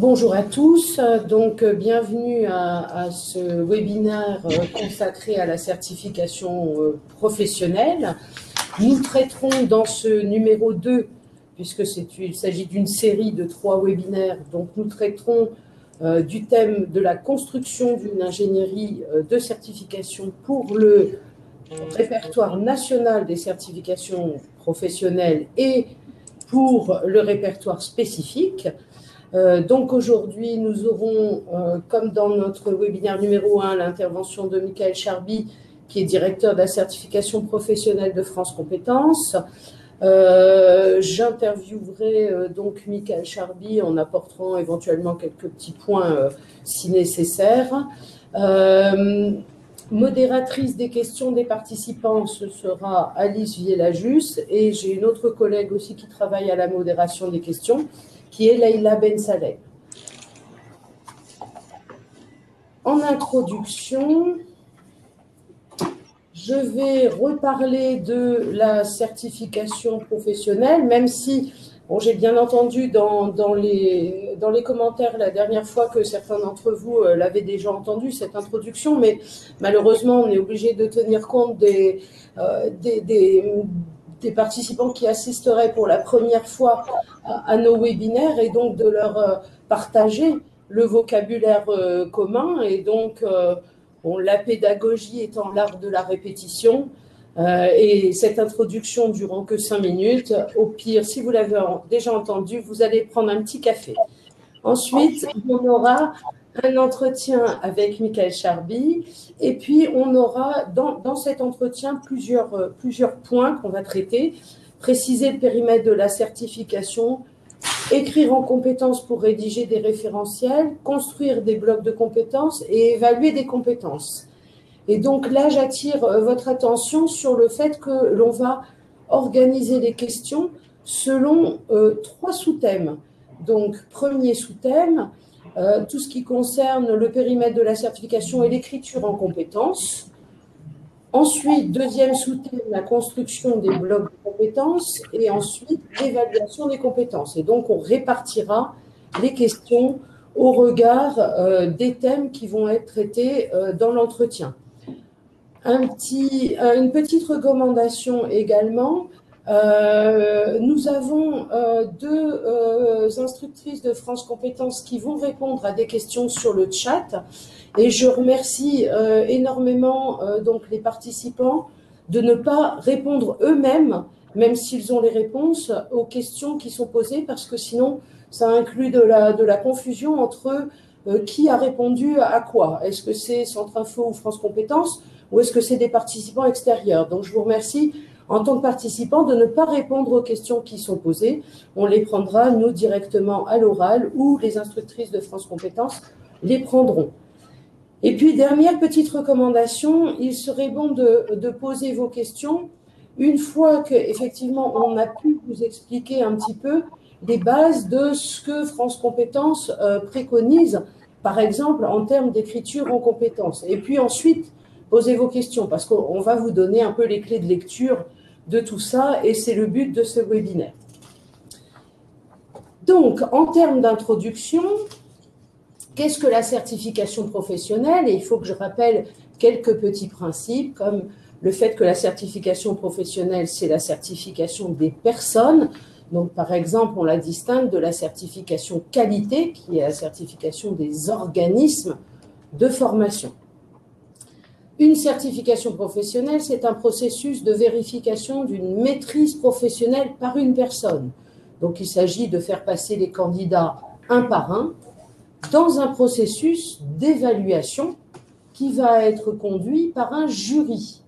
Bonjour à tous, bienvenue à ce webinaire consacré à la certification professionnelle. Nous traiterons dans ce numéro 2, il s'agit d'une série de 3 webinaires, donc nous traiterons du thème de la construction d'une ingénierie de certification pour le répertoire national des certifications professionnelles et pour le répertoire spécifique. Donc aujourd'hui, nous aurons, comme dans notre webinaire numéro 1, l'intervention de Michael Charby, qui est directeur de la certification professionnelle de France Compétences. J'interviewerai donc Michael Charby en apportant éventuellement quelques petits points si nécessaire. Modératrice des questions des participants, ce sera Alice Viellajus, et j'ai une autre collègue aussi qui travaille à la modération des questions, qui est Leïla Ben Saleh. En introduction, je vais reparler de la certification professionnelle, même si j'ai bien entendu dans les commentaires la dernière fois que certains d'entre vous l'avaient déjà entendu, cette introduction, mais malheureusement, on est obligé de tenir compte des participants qui assisteraient pour la première fois à nos webinaires et donc de leur partager le vocabulaire commun. Et donc, la pédagogie étant l'art de la répétition, et cette introduction durant que 5 minutes, au pire, si vous l'avez déjà entendu, vous allez prendre un petit café. Ensuite, on aura un entretien avec Michael Charby, et puis on aura dans cet entretien plusieurs points qu'on va traiter: préciser le périmètre de la certification, écrire en compétences pour rédiger des référentiels, construire des blocs de compétences et évaluer des compétences. Et donc là, j'attire votre attention sur le fait que l'on va organiser les questions selon 3 sous-thèmes. Donc, premier sous-thème, tout ce qui concerne le périmètre de la certification et l'écriture en compétences. Ensuite, deuxième sous-thème, la construction des blocs de compétences, et ensuite l'évaluation des compétences. Et donc, on répartira les questions au regard des thèmes qui vont être traités dans l'entretien. Une petite recommandation également. Nous avons 2 instructrices de France Compétences qui vont répondre à des questions sur le chat, et je remercie énormément donc les participants de ne pas répondre eux-mêmes, même s'ils ont les réponses aux questions qui sont posées, parce que sinon ça inclut de la confusion entre qui a répondu à quoi. Est-ce que c'est Centre Info ou France Compétences, ou est-ce que c'est des participants extérieurs? Donc je vous remercie en tant que participant de ne pas répondre aux questions qui sont posées. On les prendra, nous, directement à l'oral, ou les instructrices de France Compétences les prendront. Et puis, dernière petite recommandation, il serait bon de poser vos questions une fois qu'effectivement on a pu vous expliquer un petit peu les bases de ce que France Compétences préconise, par exemple en termes d'écriture en compétences. Et puis ensuite, posez vos questions, parce qu'on va vous donner un peu les clés de lecture de tout ça, et c'est le but de ce webinaire. Donc, en termes d'introduction, qu'est-ce que la certification professionnelle? Et il faut que je rappelle quelques petits principes, comme le fait que la certification professionnelle, c'est la certification des personnes. Donc, par exemple, on la distingue de la certification qualité, qui est la certification des organismes de formation. Une certification professionnelle, c'est un processus de vérification d'une maîtrise professionnelle par une personne. Donc, il s'agit de faire passer les candidats un par un dans un processus d'évaluation qui va être conduit par un jury.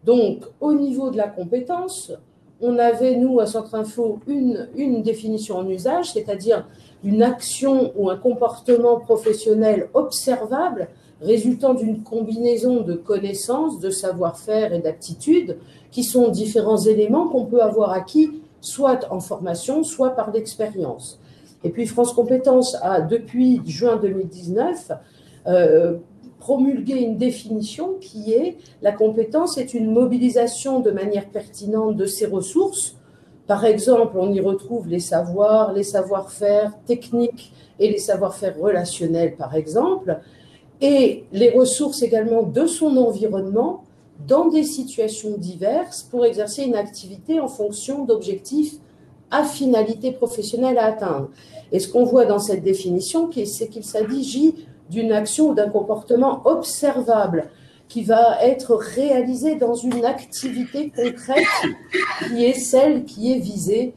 Donc, au niveau de la compétence, on avait, nous, à Centre Info, une définition en usage, c'est-à-dire une action ou un comportement professionnel observable résultant d'une combinaison de connaissances, de savoir-faire et d'aptitudes, qui sont différents éléments qu'on peut avoir acquis soit en formation, soit par l'expérience. Et puis France Compétences a, depuis juin 2019, promulgué une définition qui est: la compétence est une mobilisation de manière pertinente de ses ressources Par exemple, on y retrouve les savoirs, les savoir-faire techniques et les savoir-faire relationnels, par exemple, et les ressources également de son environnement dans des situations diverses pour exercer une activité en fonction d'objectifs à finalité professionnelle à atteindre. Et ce qu'on voit dans cette définition, c'est qu'il s'agit d'une action ou d'un comportement observable qui va être réalisé dans une activité concrète qui est celle qui est visée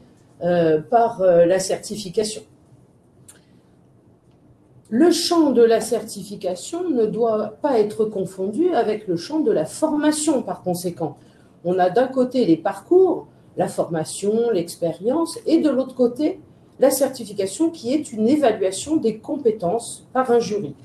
par la certification. Le champ de la certification ne doit pas être confondu avec le champ de la formation, par conséquent. On a d'un côté les parcours, la formation, l'expérience, et de l'autre côté, la certification qui est une évaluation des compétences par un jury.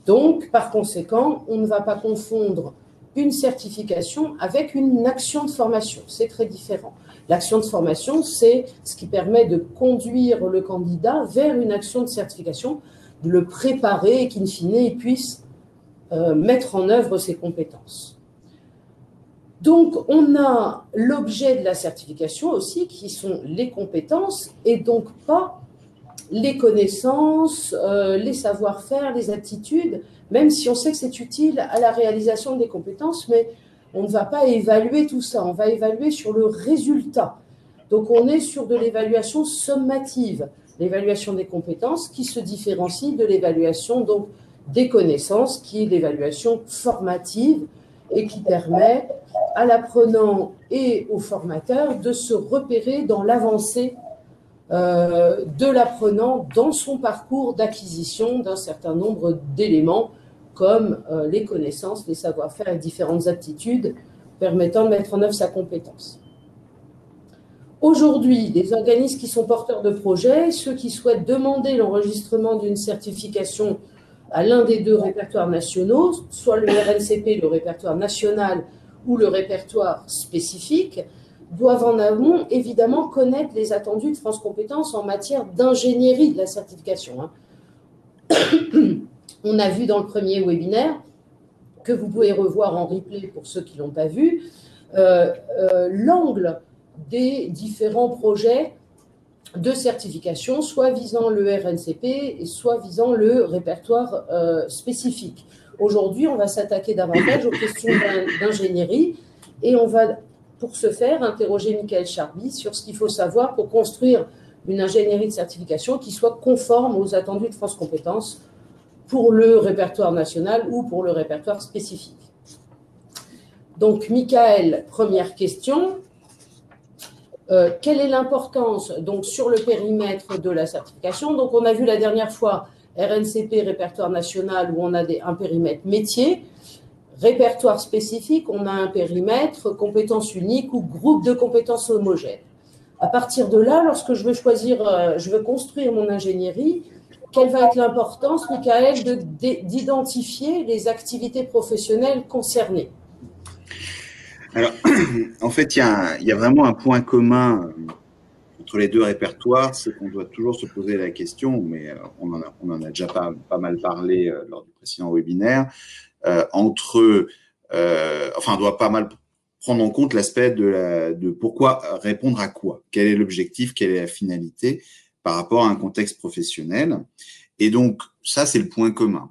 Donc, par conséquent, on ne va pas confondre une certification avec une action de formation. C'est très différent. L'action de formation, c'est ce qui permet de conduire le candidat vers une action de certification, de le préparer et qu'in fine, il puisse mettre en œuvre ses compétences. Donc, on a l'objet de la certification aussi, qui sont les compétences, et donc pas les connaissances, les savoir-faire, les aptitudes, même si on sait que c'est utile à la réalisation des compétences, mais on ne va pas évaluer tout ça, on va évaluer sur le résultat. Donc, on est sur de l'évaluation sommative, l'évaluation des compétences qui se différencie de l'évaluation donc des connaissances, qui est l'évaluation formative et qui permet à l'apprenant et au formateur de se repérer dans l'avancée de l'apprenant dans son parcours d'acquisition d'un certain nombre d'éléments comme les connaissances, les savoir-faire et différentes aptitudes permettant de mettre en œuvre sa compétence. Aujourd'hui, les organismes qui sont porteurs de projets, ceux qui souhaitent demander l'enregistrement d'une certification à l'un des deux répertoires nationaux, soit le RNCP, le répertoire national, ou le répertoire spécifique, doivent en amont évidemment connaître les attendus de France Compétences en matière d'ingénierie de la certification. On a vu dans le premier webinaire, que vous pouvez revoir en replay pour ceux qui ne l'ont pas vu, l'angle des différents projets de certification, soit visant le RNCP, et soit visant le répertoire spécifique. Aujourd'hui, on va s'attaquer davantage aux questions d'ingénierie et on va, pour ce faire, interroger Michael Charby sur ce qu'il faut savoir pour construire une ingénierie de certification qui soit conforme aux attendus de France Compétences pour le répertoire national ou pour le répertoire spécifique. Donc, Michael, première question. Quelle est l'importance donc sur le périmètre de la certification? Donc, on a vu la dernière fois RNCP, répertoire national, où on a un périmètre métier. Répertoire spécifique, on a un périmètre compétences uniques ou groupe de compétences homogènes. À partir de là, lorsque je veux choisir, je veux construire mon ingénierie, quelle va être l'importance, Michael, d'identifier les activités professionnelles concernées? Alors, en fait, il y a vraiment un point commun entre les deux répertoires, c'est qu'on doit toujours se poser la question, mais on en a déjà pas mal parlé lors du précédent webinaire, on doit pas mal prendre en compte l'aspect de pourquoi répondre à quoi, quel est l'objectif, quelle est la finalité par rapport à un contexte professionnel. Et donc, ça, c'est le point commun.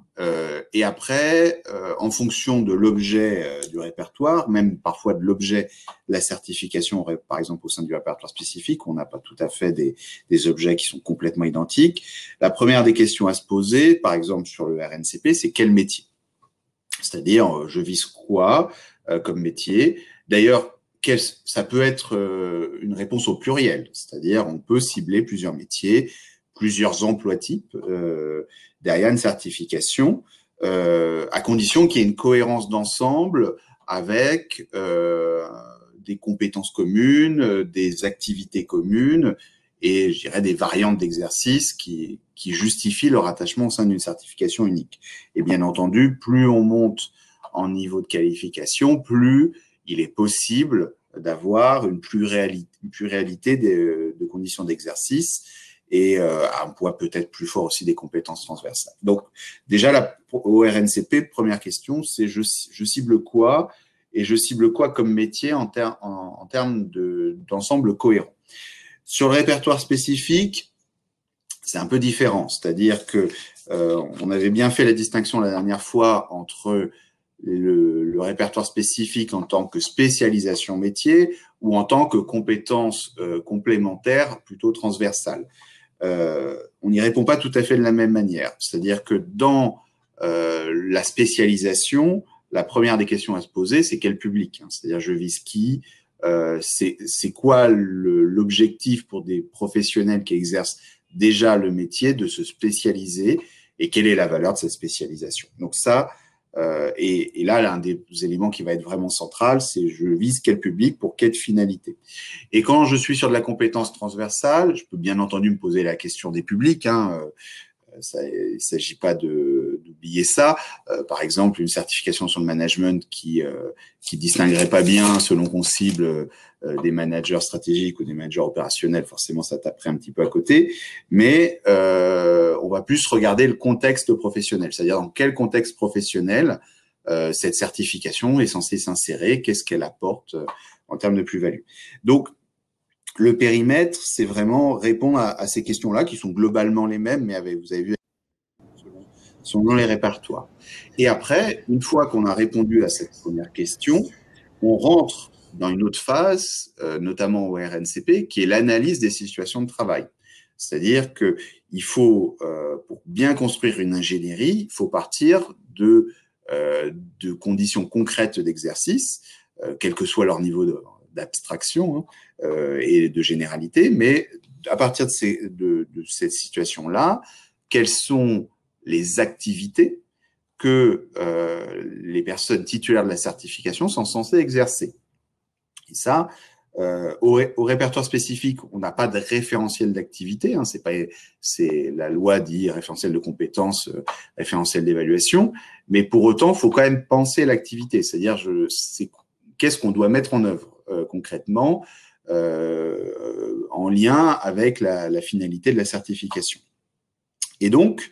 Et après, en fonction de l'objet du répertoire, même parfois de l'objet de la certification, par exemple au sein du répertoire spécifique, on n'a pas tout à fait des objets qui sont complètement identiques. La première des questions à se poser, par exemple sur le RNCP, c'est quel métier? C'est-à-dire, je vise quoi comme métier? D'ailleurs, ça peut être une réponse au pluriel, c'est-à-dire on peut cibler plusieurs métiers, plusieurs emplois types derrière une certification, à condition qu'il y ait une cohérence d'ensemble avec des compétences communes, des activités communes et, je dirais, des variantes d'exercice qui justifient leur attachement au sein d'une certification unique. Et bien entendu, plus on monte en niveau de qualification, plus il est possible d'avoir une pluralité de conditions d'exercice et un poids peut-être plus fort aussi des compétences transversales. Donc, déjà, au RNCP, première question, c'est je cible quoi et je cible quoi comme métier en termes d'ensemble cohérent. Sur le répertoire spécifique, c'est un peu différent, c'est-à-dire que on avait bien fait la distinction la dernière fois entre le répertoire spécifique en tant que spécialisation métier ou en tant que compétence complémentaire plutôt transversale. On n'y répond pas tout à fait de la même manière, c'est-à-dire que dans la spécialisation, la première des questions à se poser, c'est quel public, c'est-à-dire je vise qui, c'est quoi l'objectif pour des professionnels qui exercent déjà le métier de se spécialiser et quelle est la valeur de cette spécialisation. Donc ça, et là, l'un des éléments qui va être vraiment central, c'est je vise quel public pour quelle finalité. Et quand je suis sur de la compétence transversale, je peux bien entendu me poser la question des publics, il ne s'agit pas d'oublier ça. Par exemple, une certification sur le management qui distinguerait pas bien selon qu'on cible des managers stratégiques ou des managers opérationnels, forcément ça taperait un petit peu à côté. Mais on va plus regarder le contexte professionnel, c'est-à-dire dans quel contexte professionnel cette certification est censée s'insérer, qu'est-ce qu'elle apporte en termes de plus-value. Donc, le périmètre, c'est vraiment répondre à ces questions-là qui sont globalement les mêmes, mais vous avez vu, selon les répertoires. Et après, une fois qu'on a répondu à cette première question, on rentre dans une autre phase, notamment au RNCP, qui est l'analyse des situations de travail. C'est-à-dire qu'il faut, pour bien construire une ingénierie, il faut partir de conditions concrètes d'exercice, quel que soit leur niveau d'abstraction et de généralité, mais à partir de cette situation-là, quelles sont les activités que les personnes titulaires de la certification sont censées exercer. Et ça, au répertoire spécifique, on n'a pas de référentiel d'activité, c'est la loi dit référentiel de compétences, référentiel d'évaluation, mais pour autant, il faut quand même penser l'activité, c'est-à-dire qu'est-ce qu'on doit mettre en œuvre concrètement en lien avec la finalité de la certification. Et donc,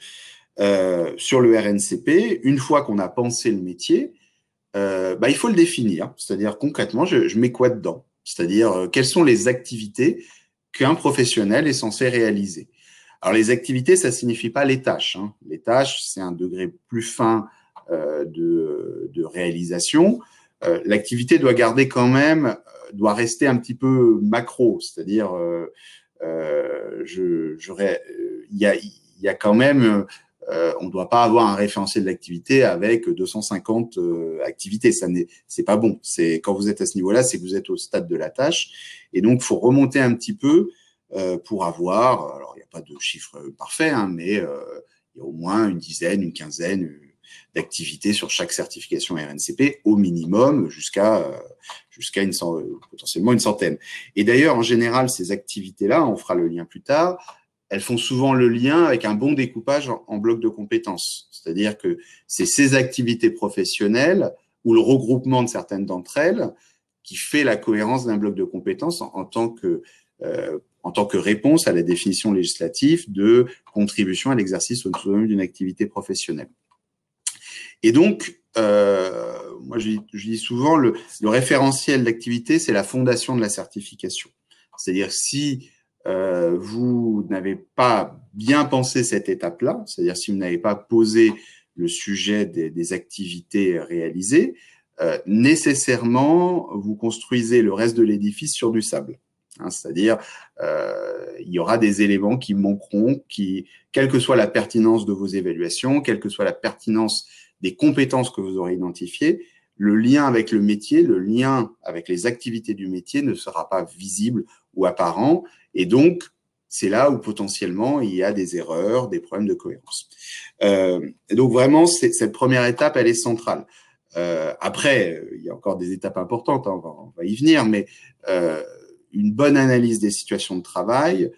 sur le RNCP, une fois qu'on a pensé le métier, il faut le définir, c'est-à-dire concrètement, je mets quoi dedans, c'est-à-dire quelles sont les activités qu'un professionnel est censé réaliser. Alors les activités, ça signifie pas les tâches. Les tâches, c'est un degré plus fin de réalisation. L'activité doit garder quand même, doit rester un petit peu macro, c'est-à-dire il y a quand même on ne doit pas avoir un référentiel d'activité avec 250 activités. C'est pas bon. Quand vous êtes à ce niveau-là, c'est que vous êtes au stade de la tâche. Et donc, il faut remonter un petit peu pour avoir, alors il n'y a pas de chiffre parfait, mais il y a au moins une dizaine, une quinzaine d'activités sur chaque certification RNCP, au minimum, jusqu'à potentiellement une centaine. Et d'ailleurs, en général, ces activités-là, on fera le lien plus tard, elles font souvent le lien avec un bon découpage en blocs de compétences. C'est-à-dire que c'est ces activités professionnelles ou le regroupement de certaines d'entre elles qui fait la cohérence d'un bloc de compétences en tant que réponse à la définition législative de contribution à l'exercice autonome d'une activité professionnelle. Et donc, moi je dis souvent, le référentiel d'activité, c'est la fondation de la certification. C'est-à-dire si vous n'avez pas bien pensé cette étape-là, c'est-à-dire si vous n'avez pas posé le sujet des activités réalisées, nécessairement, vous construisez le reste de l'édifice sur du sable. C'est-à-dire, il y aura des éléments qui manqueront, quelle que soit la pertinence de vos évaluations, quelle que soit la pertinence des compétences que vous aurez identifiées, le lien avec le métier, le lien avec les activités du métier ne sera pas visible ou apparent. Et donc, c'est là où potentiellement il y a des erreurs, des problèmes de cohérence. Et donc vraiment, cette première étape, elle est centrale. Après, il y a encore des étapes importantes, on va y venir, mais une bonne analyse des situations de travail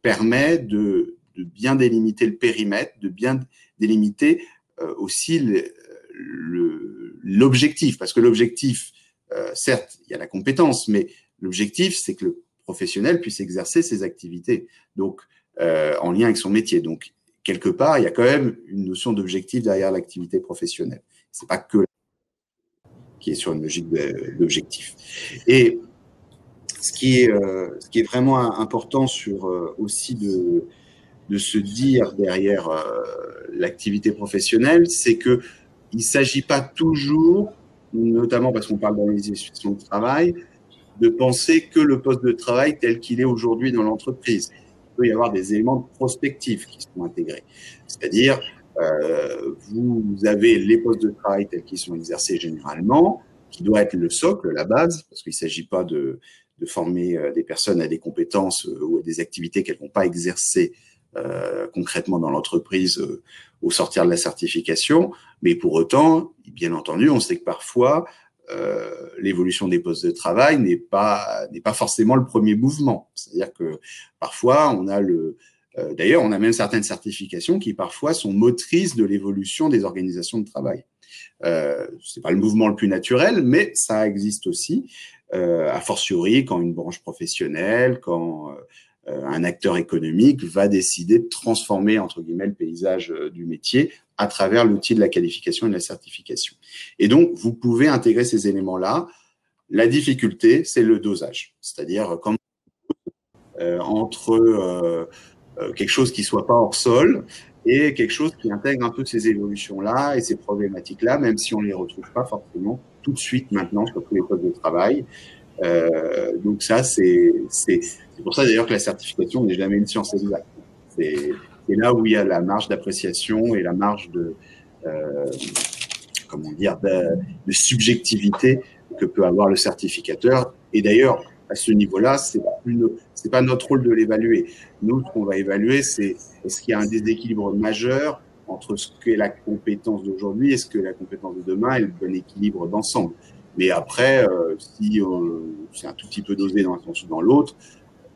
permet de bien délimiter le périmètre, de bien délimiter aussi l'objectif, parce que l'objectif, certes, il y a la compétence, mais l'objectif, c'est que le professionnel puisse exercer ses activités, donc en lien avec son métier. Donc, quelque part, il y a quand même une notion d'objectif derrière l'activité professionnelle. C'est pas que. qui est sur une logique d'objectif. Et ce qui est vraiment important aussi de se dire derrière l'activité professionnelle, c'est qu'il ne s'agit pas toujours, notamment parce qu'on parle d'organisation de travail, de penser que le poste de travail tel qu'il est aujourd'hui dans l'entreprise. Il peut y avoir des éléments prospectifs qui sont intégrés. C'est-à-dire, vous avez les postes de travail tels qu'ils sont exercés généralement, qui doit être le socle, la base, parce qu'il ne s'agit pas de former des personnes à des compétences ou à des activités qu'elles ne vont pas exercer concrètement dans l'entreprise au sortir de la certification. Mais pour autant, bien entendu, on sait que parfois, l'évolution des postes de travail n'est pas forcément le premier mouvement. C'est-à-dire que parfois, on a d'ailleurs, on a même certaines certifications qui parfois sont motrices de l'évolution des organisations de travail. C'est pas le mouvement le plus naturel, mais ça existe aussi, a fortiori quand une branche professionnelle, quand un acteur économique va décider de transformer, entre guillemets, le paysage du métier à travers l'outil de la qualification et de la certification. Et donc, vous pouvez intégrer ces éléments-là. La difficulté, c'est le dosage, c'est-à-dire entre quelque chose qui ne soit pas hors sol et quelque chose qui intègre un peu ces évolutions-là et ces problématiques-là, même si on ne les retrouve pas forcément tout de suite maintenant sur tous les postes de travail. Donc ça, c'est pour ça d'ailleurs que la certification n'est jamais une science exacte. C'est là où il y a la marge d'appréciation et la marge de subjectivité que peut avoir le certificateur. Et d'ailleurs, à ce niveau-là, c'est pas notre rôle de l'évaluer. Nous, ce qu'on va évaluer, c'est est-ce qu'il y a un déséquilibre majeur entre ce qu'est la compétence d'aujourd'hui et ce que la compétence de demain et le bon équilibre d'ensemble. Mais après, si c'est un tout petit peu dosé dans un sens ou dans l'autre,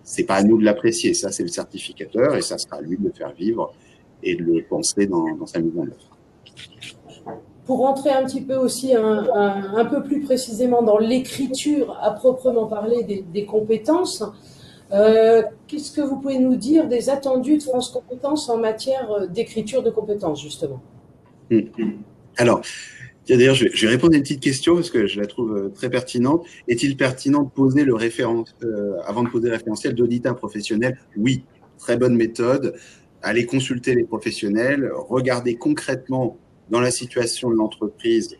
c'est pas à nous de l'apprécier. Ça, c'est le certificateur et ça sera à lui de le faire vivre et de le penser dans sa mise en œuvre. Pour rentrer un petit peu aussi un peu plus précisément dans l'écriture à proprement parler des compétences, qu'est-ce que vous pouvez nous dire des attendus de France Compétences en matière d'écriture de compétences, justement? Alors, d'ailleurs, je vais répondre à une petite question parce que je la trouve très pertinente. Est-il pertinent de poser avant de poser le référentiel d'auditeur professionnel? Oui, très bonne méthode. Allez consulter les professionnels, regardez concrètement dans la situation de l'entreprise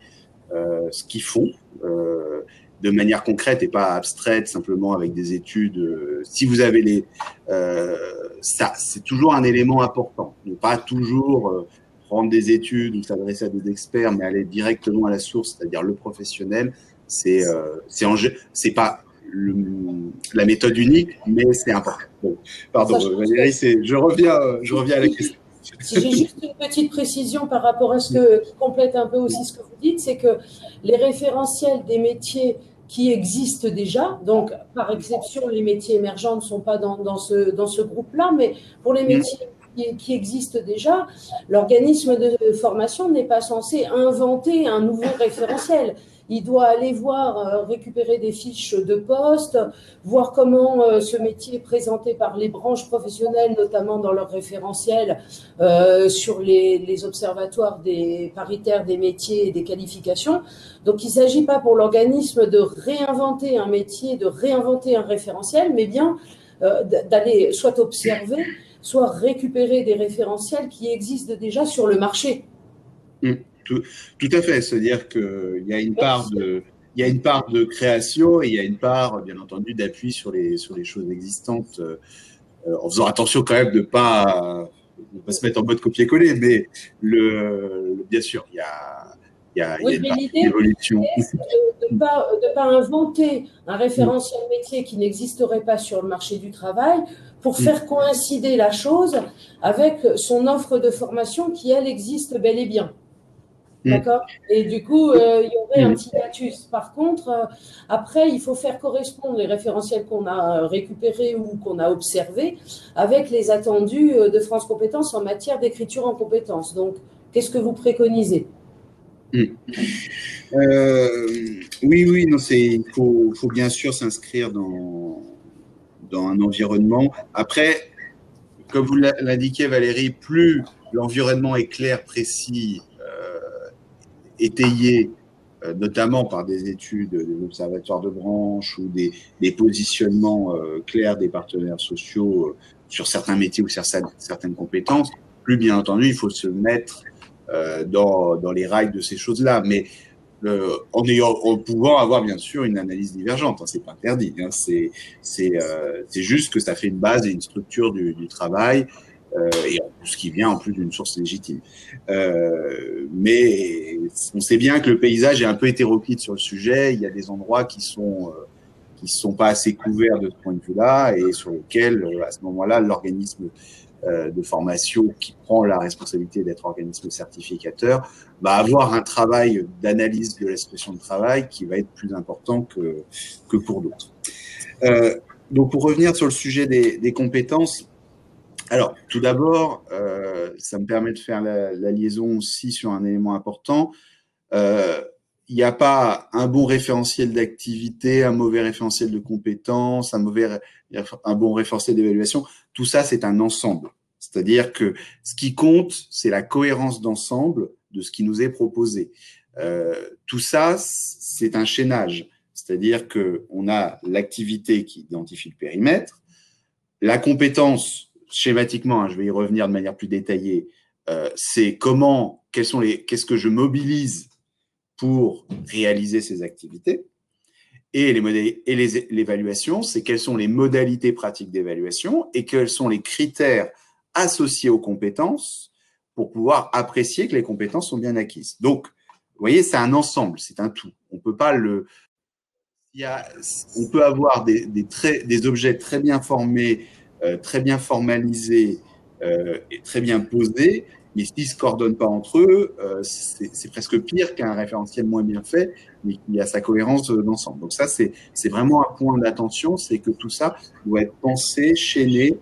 ce qu'ils font de manière concrète et pas abstraite, simplement avec des études. Si vous avez ça, c'est toujours un élément important. Ne pas toujours prendre des études ou s'adresser à des experts, mais aller directement à la source, c'est-à-dire le professionnel. C'est pas la méthode unique, mais c'est important. Bon, pardon, Valérie, je reviens à la question. Si j'ai juste une petite précision par rapport à ce qui complète un peu aussi ce que vous dites, c'est que les référentiels des métiers qui existent déjà, donc par exception, les métiers émergents ne sont pas dans ce groupe-là, mais pour les métiers qui existent déjà, l'organisme de formation n'est pas censé inventer un nouveau référentiel. Il doit aller voir, récupérer des fiches de poste, voir comment ce métier est présenté par les branches professionnelles, notamment dans leur référentiel sur les observatoires paritaires des métiers et des qualifications. Donc, il ne s'agit pas pour l'organisme de réinventer un métier, de réinventer un référentiel, mais bien d'aller soit observer, soit récupérer des référentiels qui existent déjà sur le marché. Tout à fait, c'est-à-dire qu'il y a une part de création et il y a une part, bien entendu, d'appui sur les choses existantes, en faisant attention quand même de ne pas se mettre en mode copier-coller, mais bien sûr, il y a une évolution. De ne pas inventer un référentiel métier qui n'existerait pas sur le marché du travail pour faire coïncider la chose avec son offre de formation qui, elle, existe bel et bien. D'accord. Et du coup, il y aurait un petit hiatus. Par contre, après, il faut faire correspondre les référentiels qu'on a récupérés ou qu'on a observés avec les attendus de France Compétences en matière d'écriture en compétences. Donc, qu'est-ce que vous préconisez? Oui, non, il faut bien sûr s'inscrire dans un environnement. Après, comme vous l'indiquez, Valérie, plus l'environnement est clair, précis, étayé, notamment par des études des observatoires de branche ou des positionnements clairs des partenaires sociaux sur certains métiers ou sur certaines compétences, plus bien entendu, il faut se mettre dans les rails de ces choses-là. Mais en pouvant avoir bien sûr une analyse divergente, hein, c'est pas interdit. Hein, c'est juste que ça fait une base et une structure du travail et ce qui vient en plus d'une source légitime. Mais on sait bien que le paysage est un peu hétéroclite sur le sujet. Il y a des endroits qui sont pas assez couverts de ce point de vue-là et sur lesquels, à ce moment-là, l'organisme de formation qui prend la responsabilité d'être organisme certificateur va avoir un travail d'analyse de la situation de travail qui va être plus important que pour d'autres. Donc, pour revenir sur le sujet des compétences, alors, tout d'abord, ça me permet de faire la liaison aussi sur un élément important. Il n'y a pas un bon référentiel d'activité, un mauvais référentiel de compétences, un bon référentiel d'évaluation. Tout ça, c'est un ensemble. C'est-à-dire que ce qui compte, c'est la cohérence d'ensemble de ce qui nous est proposé. Tout ça, c'est un chaînage. C'est-à-dire qu'on a l'activité qui identifie le périmètre, la compétence, schématiquement, hein, je vais y revenir de manière plus détaillée, c'est qu'est-ce que je mobilise pour réaliser ces activités. Et l'évaluation, c'est quelles sont les modalités pratiques d'évaluation et quels sont les critères associés aux compétences pour pouvoir apprécier que les compétences sont bien acquises. Donc, vous voyez, c'est un ensemble, c'est un tout. On peut pas on peut avoir des objets très bien formés, très bien formalisés et très bien posés, mais s'ils ne se coordonnent pas entre eux, c'est presque pire qu'un référentiel moins bien fait, mais qui a sa cohérence d'ensemble. Donc ça, c'est vraiment un point d'attention, c'est que tout ça doit être pensé, chaîné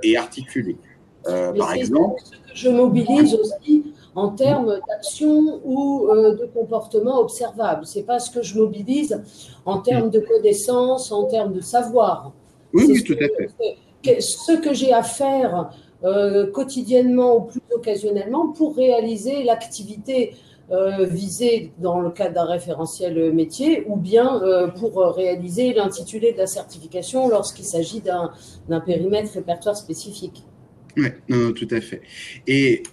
et articulé. Par exemple, ce que je mobilise aussi en termes d'action ou de comportement observable. Ce n'est pas ce que je mobilise en termes de connaissances, en termes de savoir. Oui, tout à fait. Ce que j'ai à faire quotidiennement ou plus occasionnellement pour réaliser l'activité visée dans le cadre d'un référentiel métier ou bien pour réaliser l'intitulé de la certification lorsqu'il s'agit d'un périmètre répertoire spécifique. Oui, non, tout à fait. Et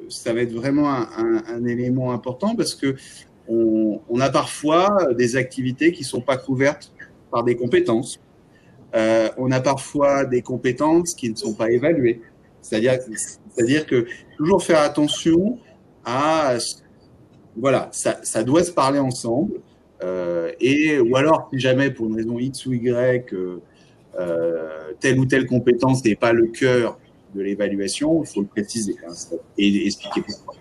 ça va être vraiment un élément important parce que on a parfois des activités qui ne sont pas couvertes par des compétences. On a parfois des compétences qui ne sont pas évaluées. C'est-à-dire que toujours faire attention à… Voilà, ça doit se parler ensemble. Ou alors, si jamais, pour une raison X ou Y, telle ou telle compétence n'est pas le cœur de l'évaluation, il faut le préciser hein, et expliquer pourquoi.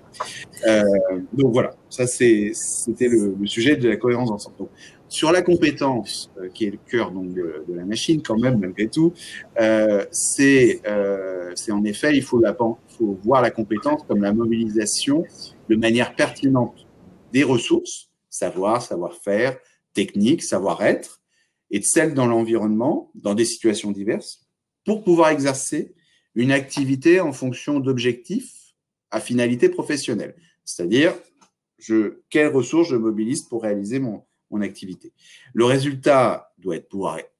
Donc voilà, ça c'était le sujet de la cohérence d'ensemble. Donc, sur la compétence, qui est le cœur donc, de la machine quand même, malgré tout, c'est en effet, il faut voir la compétence comme la mobilisation de manière pertinente des ressources, savoir-faire, technique, savoir-être, et de celles dans l'environnement, dans des situations diverses, pour pouvoir exercer une activité en fonction d'objectifs à finalité professionnelle. C'est-à-dire, quelles ressources je mobilise pour réaliser mon activité. Le résultat doit être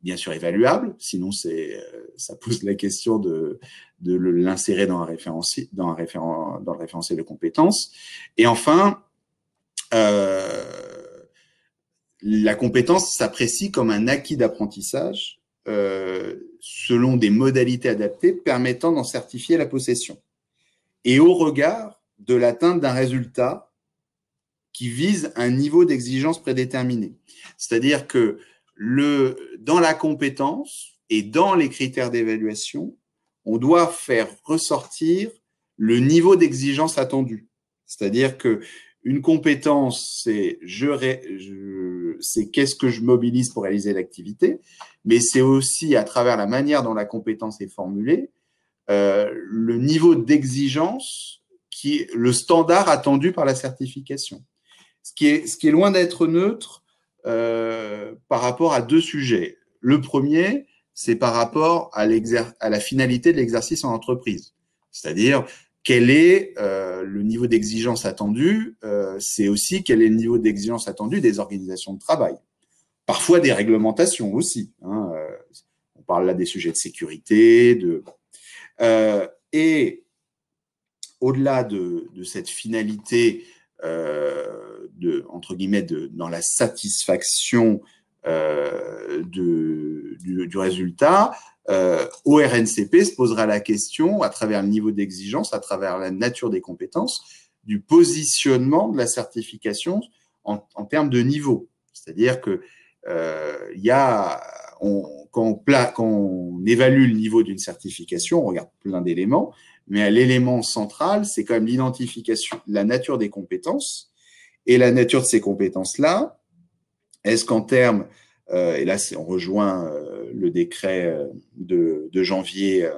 bien sûr évaluable, sinon ça pose la question de l'insérer dans le référentiel de compétences. Et enfin, la compétence s'apprécie comme un acquis d'apprentissage selon des modalités adaptées permettant d'en certifier la possession et au regard de l'atteinte d'un résultat qui vise un niveau d'exigence prédéterminé. C'est-à-dire que dans la compétence et dans les critères d'évaluation, on doit faire ressortir le niveau d'exigence attendu. C'est-à-dire que une compétence, c'est qu'est-ce que je mobilise pour réaliser l'activité, mais c'est aussi à travers la manière dont la compétence est formulée, le niveau d'exigence le standard attendu par la certification. Ce qui est loin d'être neutre par rapport à deux sujets. Le premier, c'est par rapport à la finalité de l'exercice en entreprise. C'est-à-dire, quel est le niveau d'exigence attendu, c'est aussi quel est le niveau d'exigence attendu des organisations de travail. Parfois des réglementations aussi. Hein, on parle là des sujets de sécurité, et au-delà de cette finalité entre guillemets dans la satisfaction du résultat, au RNCP se posera la question, à travers le niveau d'exigence, à travers la nature des compétences, du positionnement de la certification en termes de niveau. C'est-à-dire que quand on évalue le niveau d'une certification, on regarde plein d'éléments, mais l'élément central, c'est quand même l'identification, la nature des compétences. Et la nature de ces compétences-là, est-ce qu'en termes, et là on rejoint le décret de janvier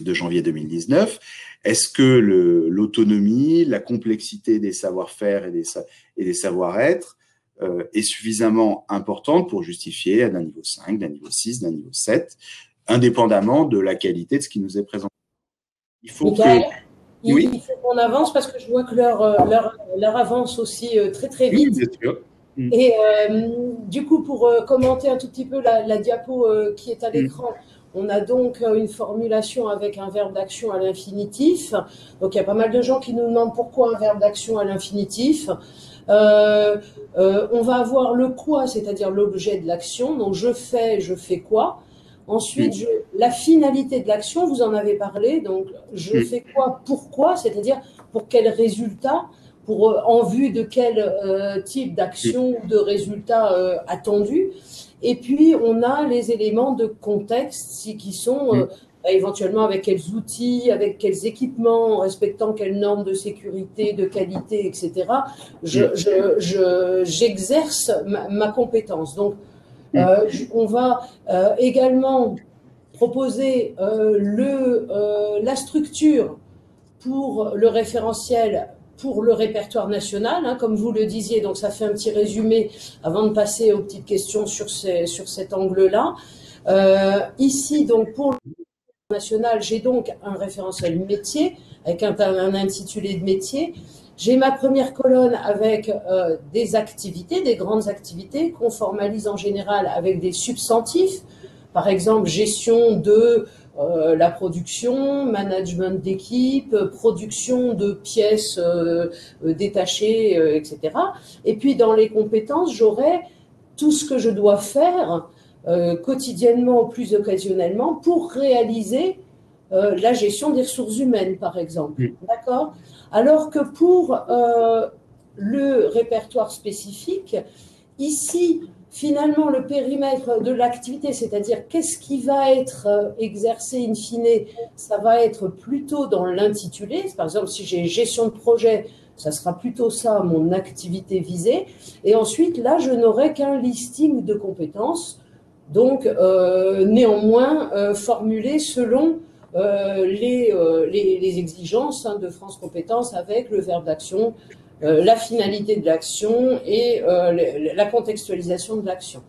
2019, est-ce que l'autonomie, la complexité des savoir-faire et des savoir-être est suffisamment importante pour justifier d'un niveau 5, d'un niveau 6, d'un niveau 7, indépendamment de la qualité de ce qui nous est présenté. Il faut qu'on avance parce que je vois que leur avance aussi très très vite. Oui, bien sûr. Et du coup, pour commenter un tout petit peu la diapo qui est à l'écran, on a donc une formulation avec un verbe d'action à l'infinitif. Donc, il y a pas mal de gens qui nous demandent pourquoi un verbe d'action à l'infinitif. On va avoir le quoi, c'est-à-dire l'objet de l'action. Donc, je fais quoi. Ensuite, la finalité de l'action, vous en avez parlé. Donc, je fais quoi, pourquoi, c'est-à-dire pour quel résultat, en vue de quel type d'action ou de résultat attendu. Et puis, on a les éléments de contexte qui sont éventuellement avec quels outils, avec quels équipements, en respectant quelles normes de sécurité, de qualité, etc. J'exerce ma compétence. Donc, on va également proposer la structure pour le référentiel, pour le répertoire national, hein, comme vous le disiez. Donc, ça fait un petit résumé avant de passer aux petites questions sur cet angle-là. Ici, donc, pour le national, j'ai donc un référentiel métier avec un intitulé de métier. J'ai ma première colonne avec des activités, des grandes activités qu'on formalise en général avec des substantifs. Par exemple, gestion de la production, management d'équipe, production de pièces détachées, etc. Et puis, dans les compétences, j'aurai tout ce que je dois faire quotidiennement ou plus occasionnellement pour réaliser la gestion des ressources humaines, par exemple. D'accord ? Alors que pour le répertoire spécifique, ici, finalement, le périmètre de l'activité, c'est-à-dire qu'est-ce qui va être exercé in fine, ça va être plutôt dans l'intitulé. Par exemple, si j'ai gestion de projet, ça sera plutôt ça, mon activité visée. Et ensuite, là, je n'aurai qu'un listing de compétences, donc néanmoins formulé selon les exigences de France Compétences avec le verbe d'action, la finalité de l'action et la contextualisation de l'action.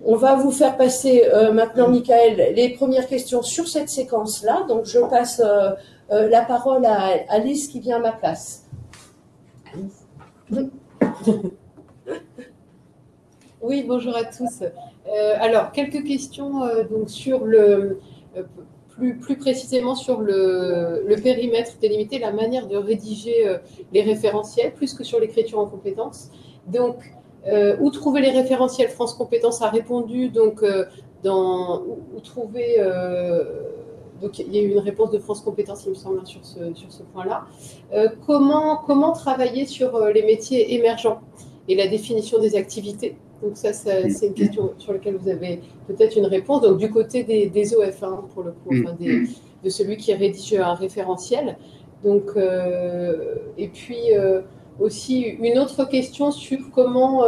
On va vous faire passer maintenant, Michael, les premières questions sur cette séquence-là. Donc, je passe la parole à Alice qui vient à ma place. Oui, bonjour à tous. Alors, quelques questions donc sur plus précisément sur le périmètre délimité, la manière de rédiger les référentiels, plus que sur l'écriture en compétences. Donc, où trouver les référentiels France Compétences a répondu, donc, où trouver... donc, il y a eu une réponse de France Compétences, il me semble, sur ce point-là. Comment travailler sur les métiers émergents et la définition des activités? Donc ça, c'est une question sur laquelle vous avez peut-être une réponse. Donc du côté des OF, hein, pour le coup, enfin, de celui qui rédige un référentiel. Donc, et puis aussi une autre question sur comment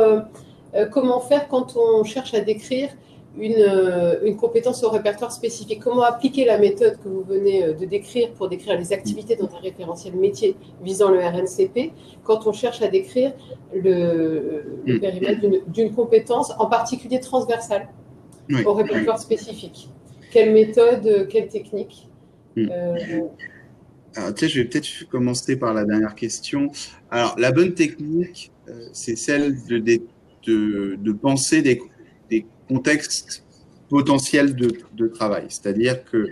faire quand on cherche à décrire une compétence au répertoire spécifique. Comment appliquer la méthode que vous venez de décrire pour décrire les activités dans un référentiel métier visant le RNCP quand on cherche à décrire le périmètre d'une compétence, en particulier transversale, au répertoire spécifique. Quelle méthode, quelle technique Alors, tu sais, je vais peut-être commencer par la dernière question. Alors, la bonne technique, c'est celle de penser des contextes potentiels de travail. C'est-à-dire que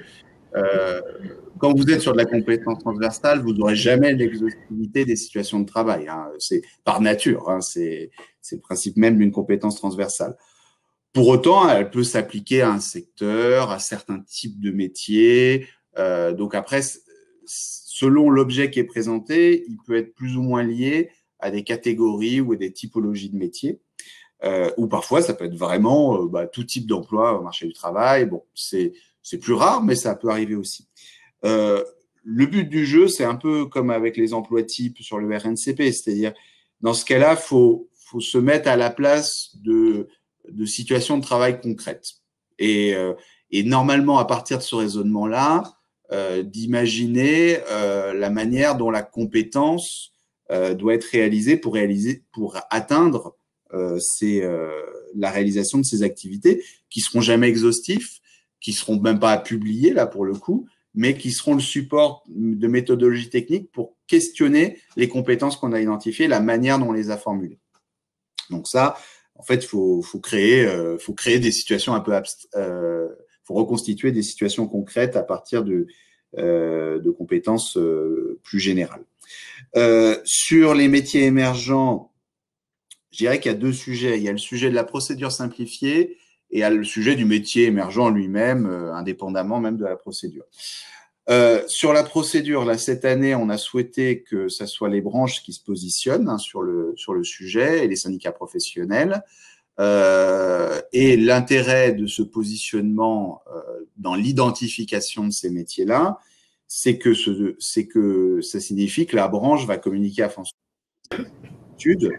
quand vous êtes sur de la compétence transversale, vous n'aurez jamais l'exhaustivité des situations de travail. Hein. C'est par nature, hein. C'est le principe même d'une compétence transversale. Pour autant, elle peut s'appliquer à un secteur, à certains types de métiers. Donc après, selon l'objet qui est présenté, il peut être plus ou moins lié à des catégories ou à des typologies de métiers. Ou parfois, ça peut être vraiment tout type d'emploi au marché du travail. Bon, c'est plus rare, mais ça peut arriver aussi. Le but du jeu, c'est un peu comme avec les emplois types sur le RNCP, c'est-à-dire, dans ce cas-là, faut se mettre à la place de situations de travail concrètes. Et normalement, à partir de ce raisonnement-là, d'imaginer la manière dont la compétence doit être réalisée pour atteindre la réalisation de ces activités qui seront jamais exhaustifs, qui seront même pas publiés là pour le coup, mais qui seront le support de méthodologie technique pour questionner les compétences qu'on a identifiées, la manière dont on les a formulées. Donc ça, en fait, faut créer des situations un peu faut reconstituer des situations concrètes à partir de compétences plus générales. Sur les métiers émergents, je dirais qu'il y a deux sujets. Il y a le sujet de la procédure simplifiée et il y a le sujet du métier émergent lui-même, indépendamment même de la procédure. Sur la procédure, là, cette année, on a souhaité que ce soit les branches qui se positionnent sur le sujet et les syndicats professionnels. Et l'intérêt de ce positionnement dans l'identification de ces métiers-là, c'est que ça signifie que la branche va communiquer à fonction d'études,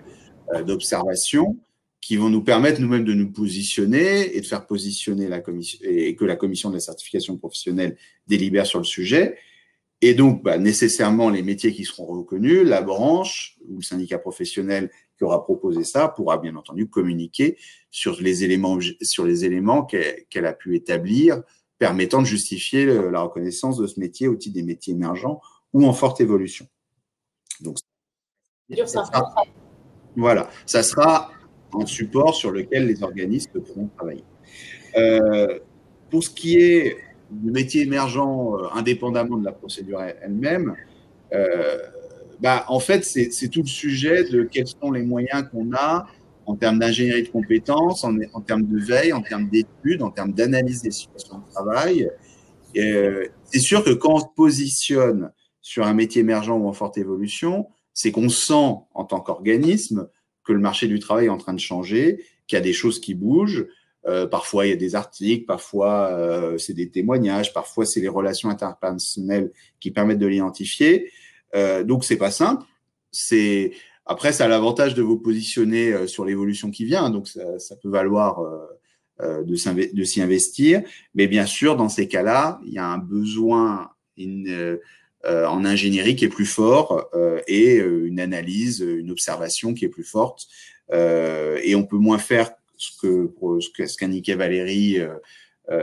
d'observations, qui vont nous permettre nous-mêmes de nous positionner et de faire positionner la commission, et que la commission de la certification professionnelle délibère sur le sujet. Et donc, nécessairement, les métiers qui seront reconnus, la branche ou le syndicat professionnel qui aura proposé ça pourra bien entendu communiquer sur les éléments qu'elle a pu établir permettant de justifier la reconnaissance de ce métier au titre des métiers émergents ou en forte évolution. Donc, voilà, ça sera un support sur lequel les organismes pourront travailler. Pour ce qui est du métier émergent indépendamment de la procédure elle-même, en fait, c'est tout le sujet de quels sont les moyens qu'on a en termes d'ingénierie de compétences, en termes de veille, en termes d'études, en termes d'analyse des situations de travail. C'est sûr que quand on se positionne sur un métier émergent ou en forte évolution, c'est qu'on sent en tant qu'organisme que le marché du travail est en train de changer, qu'il y a des choses qui bougent. Parfois, il y a des articles, parfois, c'est des témoignages, parfois, c'est les relations interpersonnelles qui permettent de l'identifier. Donc, c'est pas simple. Après, ça a l'avantage de vous positionner sur l'évolution qui vient. Donc, ça peut valoir de s'y investir. Mais bien sûr, dans ces cas-là, il y a un besoin en ingénierie qui est plus fort et une analyse, une observation qui est plus forte. Et on peut moins faire ce qu'indiquait Valérie,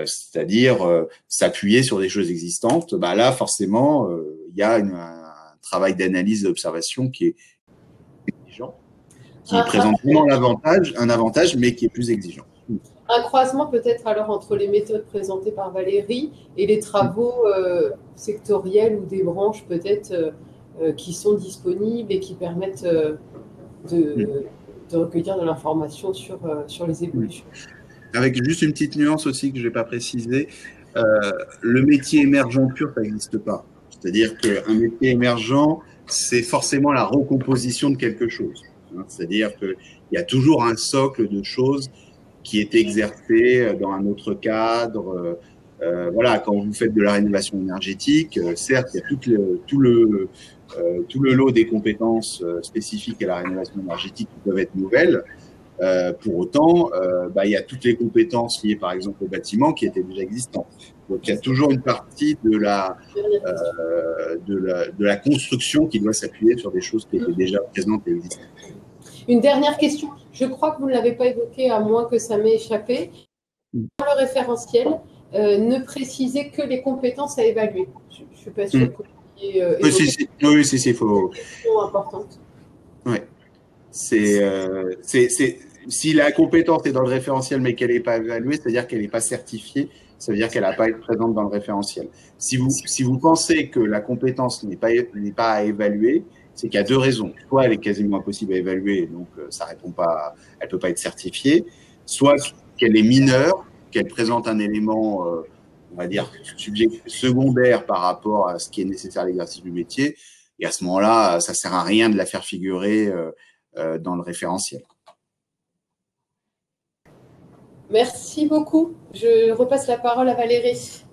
c'est-à-dire s'appuyer sur des choses existantes. Là, forcément, il y a un travail d'analyse, d'observation qui est exigeant, qui présente vraiment un avantage, mais qui est plus exigeant. Un croisement peut-être alors entre les méthodes présentées par Valérie et les travaux sectoriels ou des branches peut-être qui sont disponibles et qui permettent de recueillir de l'information sur les évolutions. Avec juste une petite nuance aussi que je ne vais pas préciser, le métier émergent pur, ça n'existe pas. C'est-à-dire qu'un métier émergent, c'est forcément la recomposition de quelque chose. C'est-à-dire qu'il y a toujours un socle de choses qui est exercé dans un autre cadre. Voilà, quand vous faites de la rénovation énergétique, certes, il y a tout le lot des compétences spécifiques à la rénovation énergétique qui peuvent être nouvelles. Pour autant, il y a toutes les compétences liées, par exemple, au bâtiment qui étaient déjà existantes. Donc, il y a toujours une partie de la construction qui doit s'appuyer sur des choses qui étaient déjà présentes et existantes. Une dernière question. Je crois que vous ne l'avez pas évoqué, à moins que ça m'ait échappé. Dans le référentiel, ne précisez que les compétences à évaluer. Je ne suis pas sûre que vous Oui, il faut. Question importante. Oui. Si la compétence est dans le référentiel mais qu'elle n'est pas évaluée, c'est-à-dire qu'elle n'est pas certifiée, ça veut dire qu'elle n'a pas été présente dans le référentiel. Si vous pensez que la compétence n'est pas à évaluer, c'est qu'il y a deux raisons. Soit elle est quasiment impossible à évaluer, donc ça répond pas, elle peut pas être certifiée. Soit qu'elle est mineure, qu'elle présente un élément, on va dire, secondaire par rapport à ce qui est nécessaire à l'exercice du métier. Et à ce moment-là, ça sert à rien de la faire figurer dans le référentiel. Merci beaucoup. Je repasse la parole à Valérie.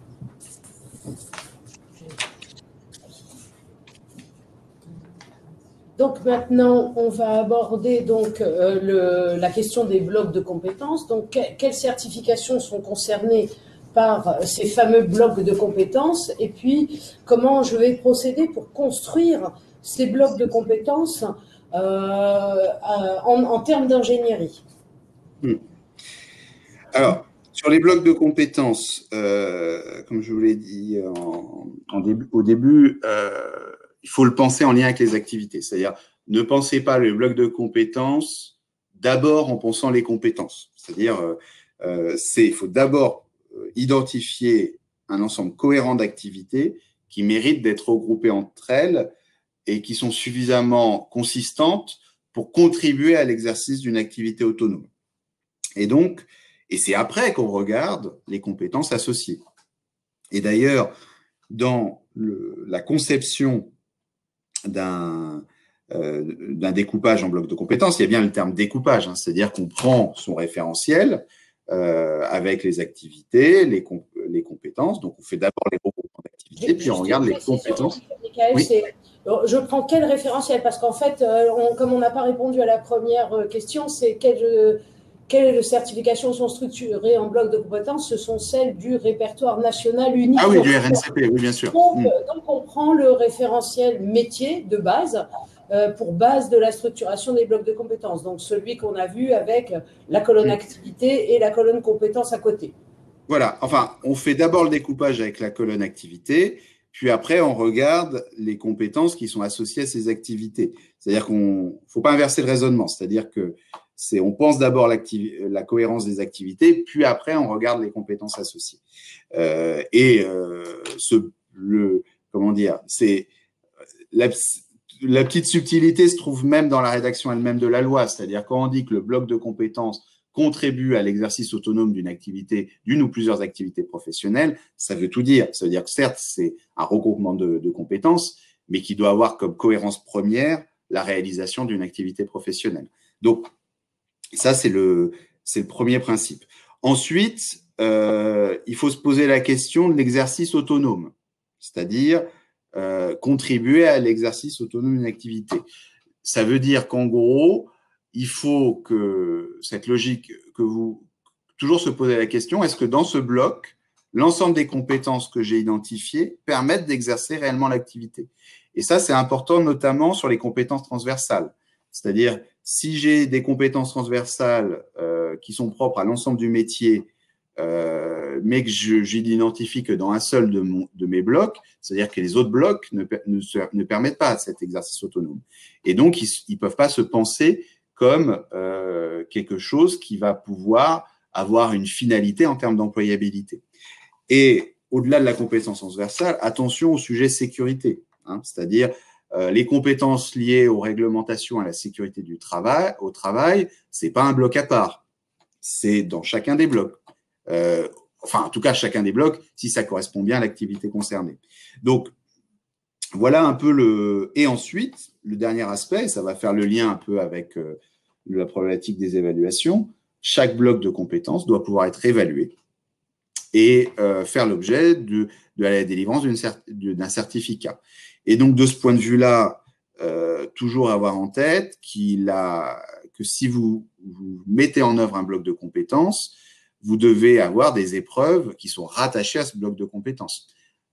Donc maintenant, on va aborder donc, la question des blocs de compétences. Donc, quelles certifications sont concernées par ces fameux blocs de compétences et puis comment je vais procéder pour construire ces blocs de compétences en termes d'ingénierie. Alors, sur les blocs de compétences, comme je vous l'ai dit au début, il faut le penser en lien avec les activités. C'est-à-dire, ne pensez pas le bloc de compétences d'abord en pensant les compétences. C'est-à-dire, il faut d'abord identifier un ensemble cohérent d'activités qui méritent d'être regroupées entre elles et qui sont suffisamment consistantes pour contribuer à l'exercice d'une activité autonome. Et c'est après qu'on regarde les compétences associées. Et d'ailleurs, dans la conception d'un découpage en blocs de compétences, il y a bien le terme découpage, hein, c'est-à-dire qu'on prend son référentiel avec les activités, les compétences. Donc, on fait d'abord les regroupements d'activités, puis on regarde les compétences. Michael, oui. Je prends quel référentiel? Parce qu'en fait, comme on n'a pas répondu à la première question, c'est quelles certifications sont structurées en blocs de compétences? Ce sont celles du répertoire national unique. Ah oui, du RNCP, oui, bien sûr. Donc, on prend le référentiel métier de base pour base de la structuration des blocs de compétences. Donc, celui qu'on a vu avec la colonne activité et la colonne compétences à côté. Voilà. Enfin, on fait d'abord le découpage avec la colonne activité, puis après, on regarde les compétences qui sont associées à ces activités. C'est-à-dire qu'il ne faut pas inverser le raisonnement. C'est-à-dire que on pense d'abord la cohérence des activités, puis après, on regarde les compétences associées. Comment dire, c'est la petite subtilité se trouve même dans la rédaction elle-même de la loi. C'est-à-dire quand on dit que le bloc de compétences contribue à l'exercice autonome d'une ou plusieurs activités professionnelles, ça veut tout dire. Ça veut dire que certes, c'est un regroupement de compétences, mais qui doit avoir comme cohérence première la réalisation d'une activité professionnelle. Donc, ça, c'est le premier principe. Ensuite, il faut se poser la question de l'exercice autonome, c'est-à-dire contribuer à l'exercice autonome d'une activité. Ça veut dire qu'en gros, il faut que cette logique, toujours se poser la question, est-ce que dans ce bloc, l'ensemble des compétences que j'ai identifiées permettent d'exercer réellement l'activité? Et ça, c'est important, notamment sur les compétences transversales. C'est-à-dire, si j'ai des compétences transversales qui sont propres à l'ensemble du métier, mais que j'identifie que dans un seul de mes blocs, c'est-à-dire que les autres blocs ne permettent pas cet exercice autonome. Et donc, ils ne peuvent pas se penser comme quelque chose qui va pouvoir avoir une finalité en termes d'employabilité. Et au-delà de la compétence transversale, attention au sujet sécurité, hein, c'est-à-dire les compétences liées aux réglementations à la sécurité au travail, c'est pas un bloc à part, c'est dans chacun des blocs. Enfin, en tout cas, chacun des blocs, si ça correspond bien à l'activité concernée. Donc, voilà un peu Et ensuite, le dernier aspect, ça va faire le lien un peu avec la problématique des évaluations, chaque bloc de compétences doit pouvoir être évalué et faire l'objet de la délivrance d'un certificat. Et donc, de ce point de vue-là, toujours avoir en tête que si vous mettez en œuvre un bloc de compétences, vous devez avoir des épreuves qui sont rattachées à ce bloc de compétences.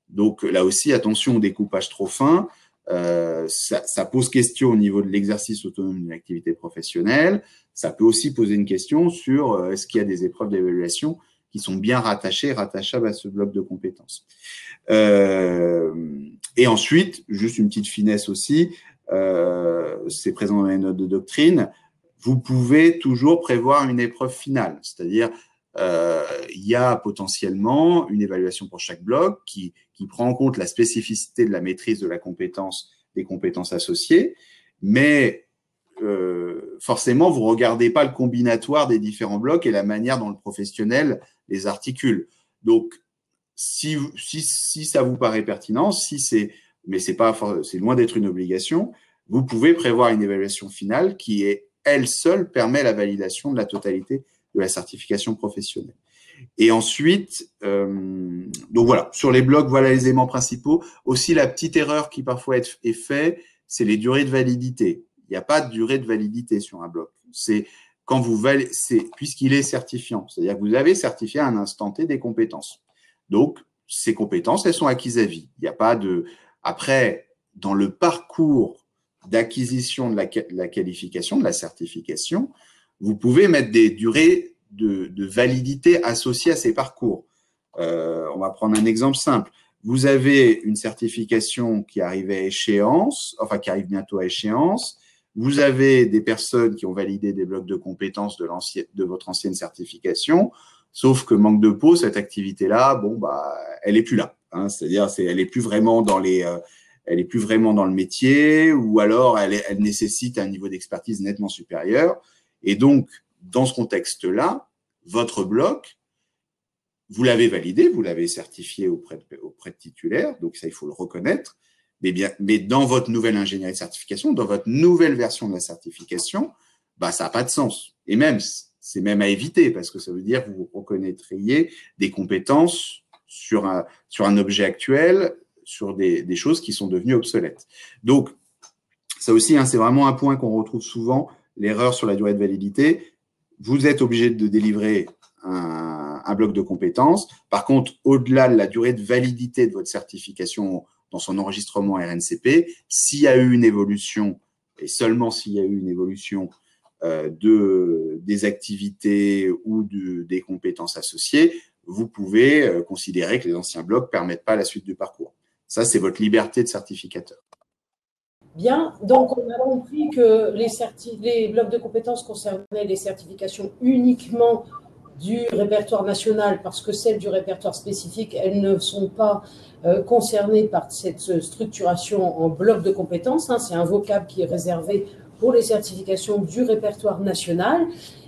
Donc, là aussi, attention au découpage trop fin. Ça pose question au niveau de l'exercice autonome d'une activité professionnelle. Ça peut aussi poser une question sur est-ce qu'il y a des épreuves d'évaluation qui sont bien rattachables à ce bloc de compétences. Et ensuite, juste une petite finesse aussi, c'est présent dans les notes de doctrine, vous pouvez toujours prévoir une épreuve finale, c'est-à-dire il y a potentiellement une évaluation pour chaque bloc qui prend en compte la spécificité de la maîtrise de la compétence, des compétences associées, mais forcément, vous ne regardez pas le combinatoire des différents blocs et la manière dont le professionnel les articule. Donc, si ça vous paraît pertinent, mais c'est loin d'être une obligation, vous pouvez prévoir une évaluation finale qui elle seule permet la validation de la totalité de la certification professionnelle. Et ensuite, donc voilà, sur les blocs, voilà les éléments principaux. Aussi, la petite erreur qui parfois est faite, c'est les durées de validité. Il n'y a pas de durée de validité sur un bloc. C'est quand puisqu'il est certifiant, c'est-à-dire que vous avez certifié à un instant T des compétences. Donc, ces compétences, elles sont acquises à vie. Il n'y a pas de. Après, dans le parcours d'acquisition de la qualification, de la certification, vous pouvez mettre des durées de validité associées à ces parcours. On va prendre un exemple simple. Vous avez une certification qui arrive à échéance, enfin qui arrive bientôt à échéance. Vous avez des personnes qui ont validé des blocs de compétences de votre ancienne certification, sauf que manque de peau, cette activité-là, bon bah, elle est plus là. Hein, c'est-à-dire, elle est plus vraiment dans elle est plus vraiment dans le métier, ou alors elle nécessite un niveau d'expertise nettement supérieur. Et donc, dans ce contexte-là, votre bloc, vous l'avez validé, vous l'avez certifié auprès de titulaires, donc ça, il faut le reconnaître. Mais dans votre nouvelle ingénierie de certification, dans votre nouvelle version de la certification, bah, ça n'a pas de sens. Et même, c'est même à éviter, parce que ça veut dire que vous reconnaîtriez des compétences sur un objet actuel, sur des choses qui sont devenues obsolètes. Donc, ça aussi, hein, c'est vraiment un point qu'on retrouve souvent, l'erreur sur la durée de validité. Vous êtes obligé de délivrer un bloc de compétences. Par contre, au-delà de la durée de validité de votre certification dans son enregistrement RNCP, s'il y a eu une évolution, et seulement s'il y a eu une évolution des activités ou des compétences associées, vous pouvez considérer que les anciens blocs ne permettent pas la suite du parcours. Ça, c'est votre liberté de certificateur. Bien, donc on a compris que les blocs de compétences concernaient les certifications uniquement du répertoire national, parce que celles du répertoire spécifique, elles ne sont pas concernées par cette structuration en bloc de compétences. Hein, c'est un vocable qui est réservé pour les certifications du répertoire national,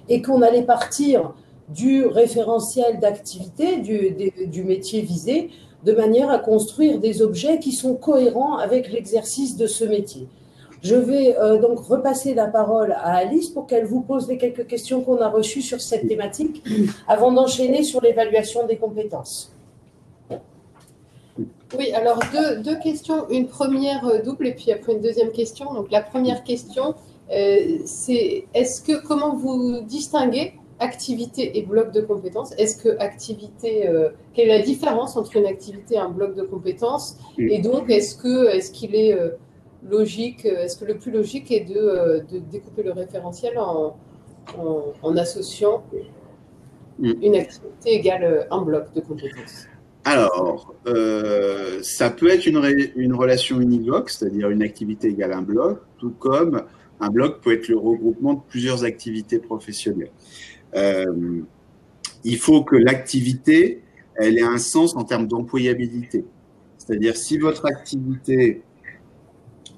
et qu'on allait partir du référentiel d'activité du métier visé, de manière à construire des objets qui sont cohérents avec l'exercice de ce métier. Je vais donc repasser la parole à Alice pour qu'elle vous pose les quelques questions qu'on a reçues sur cette thématique avant d'enchaîner sur l'évaluation des compétences. Oui, alors deux questions, une première double et puis après une deuxième question. Donc la première question, c'est comment vous distinguez activité et bloc de compétences? Est-ce que quelle est la différence entre une activité et un bloc de compétences? Et donc, est-ce que le plus logique est de découper le référentiel en associant une activité égale un bloc de compétences? Alors, ça peut être une relation univoque, c'est-à-dire une activité égale un bloc, tout comme un bloc peut être le regroupement de plusieurs activités professionnelles. Il faut que l'activité, elle ait un sens en termes d'employabilité. C'est-à-dire, si votre activité,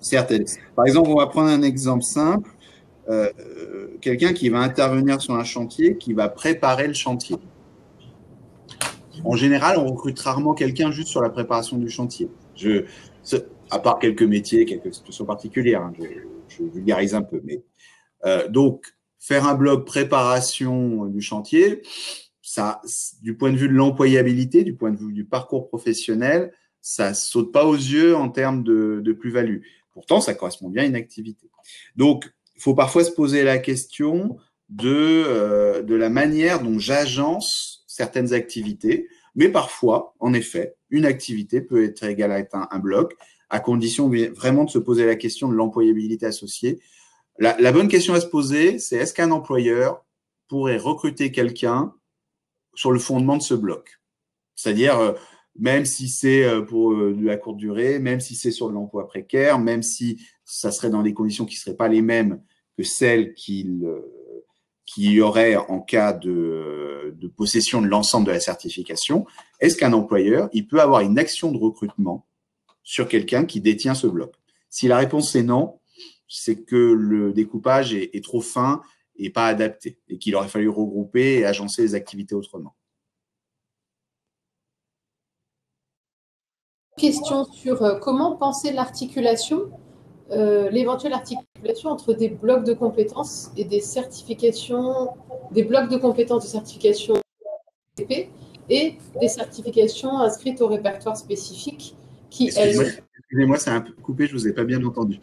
certes, par exemple, on va prendre un exemple simple, quelqu'un qui va intervenir sur un chantier, qui va préparer le chantier. En général, on recrute rarement quelqu'un juste sur la préparation du chantier. À part quelques métiers, quelques situations particulières, hein, je vulgarise un peu. Mais, donc, faire un bloc préparation du chantier, ça, du point de vue de l'employabilité, du point de vue du parcours professionnel, ça ne saute pas aux yeux en termes de plus-value. Pourtant, ça correspond bien à une activité. Donc, il faut parfois se poser la question de la manière dont j'agence certaines activités, mais parfois, en effet, une activité peut être égale à un bloc, à condition vraiment de se poser la question de l'employabilité associée. La bonne question à se poser, c'est est-ce qu'un employeur pourrait recruter quelqu'un sur le fondement de ce bloc? C'est-à-dire, même si c'est pour de la courte durée, même si c'est sur de l'emploi précaire, même si ça serait dans des conditions qui ne seraient pas les mêmes que celles qu'il y aurait en cas de possession de l'ensemble de la certification, est-ce qu'un employeur, il peut avoir une action de recrutement sur quelqu'un qui détient ce bloc? Si la réponse est non, c'est que le découpage est trop fin et pas adapté, et qu'il aurait fallu regrouper et agencer les activités autrement. Question sur comment penser l'articulation, l'éventuelle articulation entre des blocs de compétences et des certifications, des blocs de compétences de certification CP et des certifications inscrites au répertoire spécifique qui, Excusez-moi, ça a un peu coupé, je ne vous ai pas bien entendu.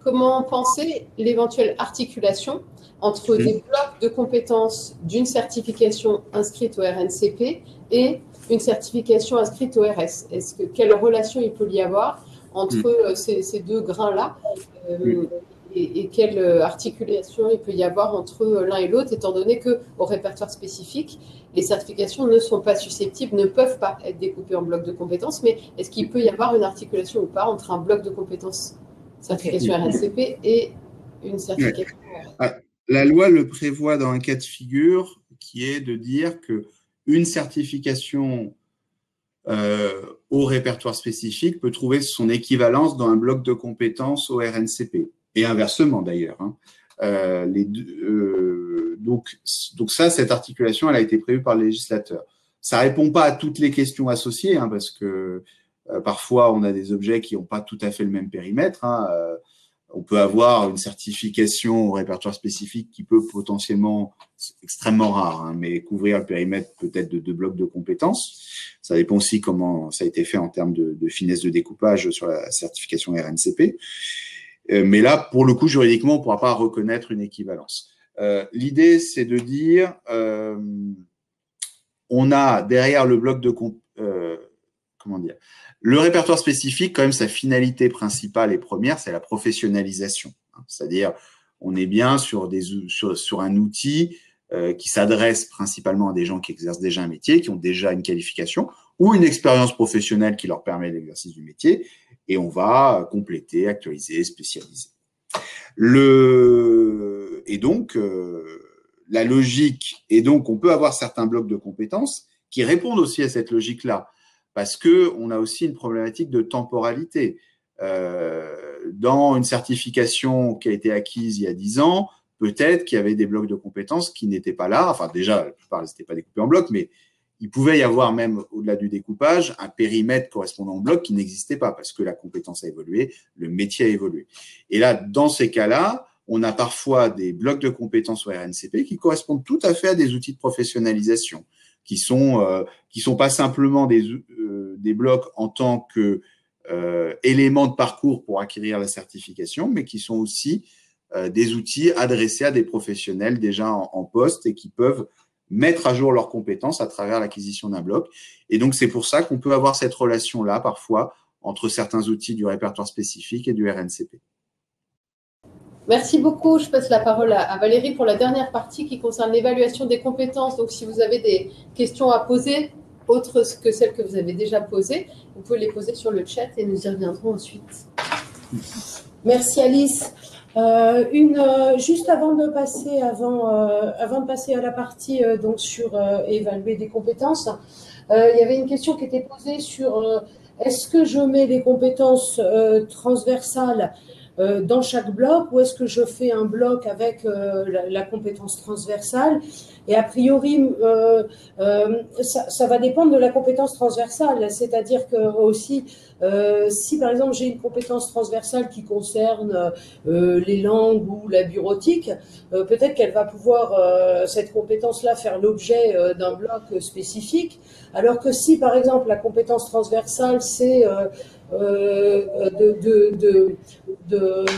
Comment penser l'éventuelle articulation entre des blocs de compétences d'une certification inscrite au RNCP et une certification inscrite au RS? Quelle relation il peut y avoir entre ces deux grains-là et quelle articulation il peut y avoir entre l'un et l'autre, étant donné qu'au répertoire spécifique, les certifications ne sont pas susceptibles, ne peuvent pas être découpées en blocs de compétences, mais est-ce qu'il peut y avoir une articulation ou pas entre un bloc de compétences certification RNCP et une certification RS? La loi le prévoit dans un cas de figure qui est de dire qu'une certification au répertoire spécifique peut trouver son équivalence dans un bloc de compétences au RNCP. Et inversement d'ailleurs. Donc ça, cette articulation, elle a été prévue par le législateur. Ça répond pas à toutes les questions associées, parce que parfois on a des objets qui n'ont pas tout à fait le même périmètre. On peut avoir une certification au répertoire spécifique qui peut potentiellement, c'est extrêmement rare, mais couvrir le périmètre peut-être de 2 blocs de compétences. Ça dépend aussi comment ça a été fait en termes de finesse de découpage sur la certification RNCP. Mais là, pour le coup, juridiquement, on ne pourra pas reconnaître une équivalence. L'idée, c'est de dire, on a derrière le bloc de le répertoire spécifique, quand même, sa finalité principale et première, c'est la professionnalisation. C'est-à-dire, on est bien sur un outil qui s'adresse principalement à des gens qui exercent déjà un métier, qui ont déjà une qualification ou une expérience professionnelle qui leur permet l'exercice du métier, et on va compléter, actualiser, spécialiser. Et donc, la logique, et donc on peut avoir certains blocs de compétences qui répondent aussi à cette logique-là, parce qu'on a aussi une problématique de temporalité. Dans une certification qui a été acquise il y a 10 ans, peut-être qu'il y avait des blocs de compétences qui n'étaient pas là. Enfin, déjà, la plupart n'étaient pas découpés en blocs, mais il pouvait y avoir même, au-delà du découpage, un périmètre correspondant au bloc qui n'existait pas parce que la compétence a évolué, le métier a évolué. Et là, dans ces cas-là, on a parfois des blocs de compétences au RNCP qui correspondent tout à fait à des outils de professionnalisation, qui sont pas simplement des blocs en tant que éléments de parcours pour acquérir la certification, mais qui sont aussi des outils adressés à des professionnels déjà en poste et qui peuvent mettre à jour leurs compétences à travers l'acquisition d'un bloc. Et donc, c'est pour ça qu'on peut avoir cette relation-là, parfois, entre certains outils du répertoire spécifique et du RNCP. Merci beaucoup. Je passe la parole à Valérie pour la dernière partie qui concerne l'évaluation des compétences. Donc, si vous avez des questions à poser, autres que celles que vous avez déjà posées, vous pouvez les poser sur le chat et nous y reviendrons ensuite. Merci Alice. Juste avant de passer à la partie donc sur évaluer des compétences, il y avait une question qui était posée sur est-ce que je mets les compétences transversales dans chaque bloc ou est-ce que je fais un bloc avec la compétence transversale? Et a priori, ça va dépendre de la compétence transversale, c'est-à-dire que aussi, si par exemple j'ai une compétence transversale qui concerne les langues ou la bureautique, peut-être qu'elle va pouvoir, cette compétence-là, faire l'objet d'un bloc spécifique, alors que si par exemple la compétence transversale, c'est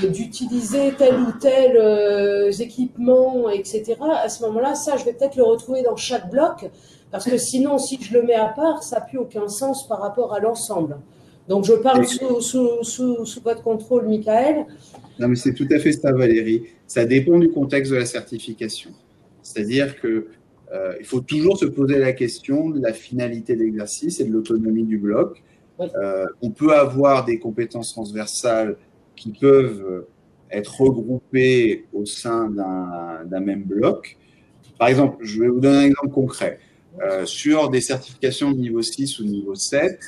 d'utiliser tel ou tel équipement, etc. À ce moment-là, ça, je vais peut-être le retrouver dans chaque bloc, parce que sinon, si je le mets à part, ça n'a plus aucun sens par rapport à l'ensemble. Donc, je parle sous votre contrôle, Michael. Non, mais c'est tout à fait ça, Valérie. Ça dépend du contexte de la certification. C'est-à-dire que il faut toujours se poser la question de la finalité de l'exercice et de l'autonomie du bloc. Oui. On peut avoir des compétences transversales qui peuvent être regroupées au sein d'un même bloc. Par exemple, je vais vous donner un exemple concret. Sur des certifications de niveau 6 ou niveau 7,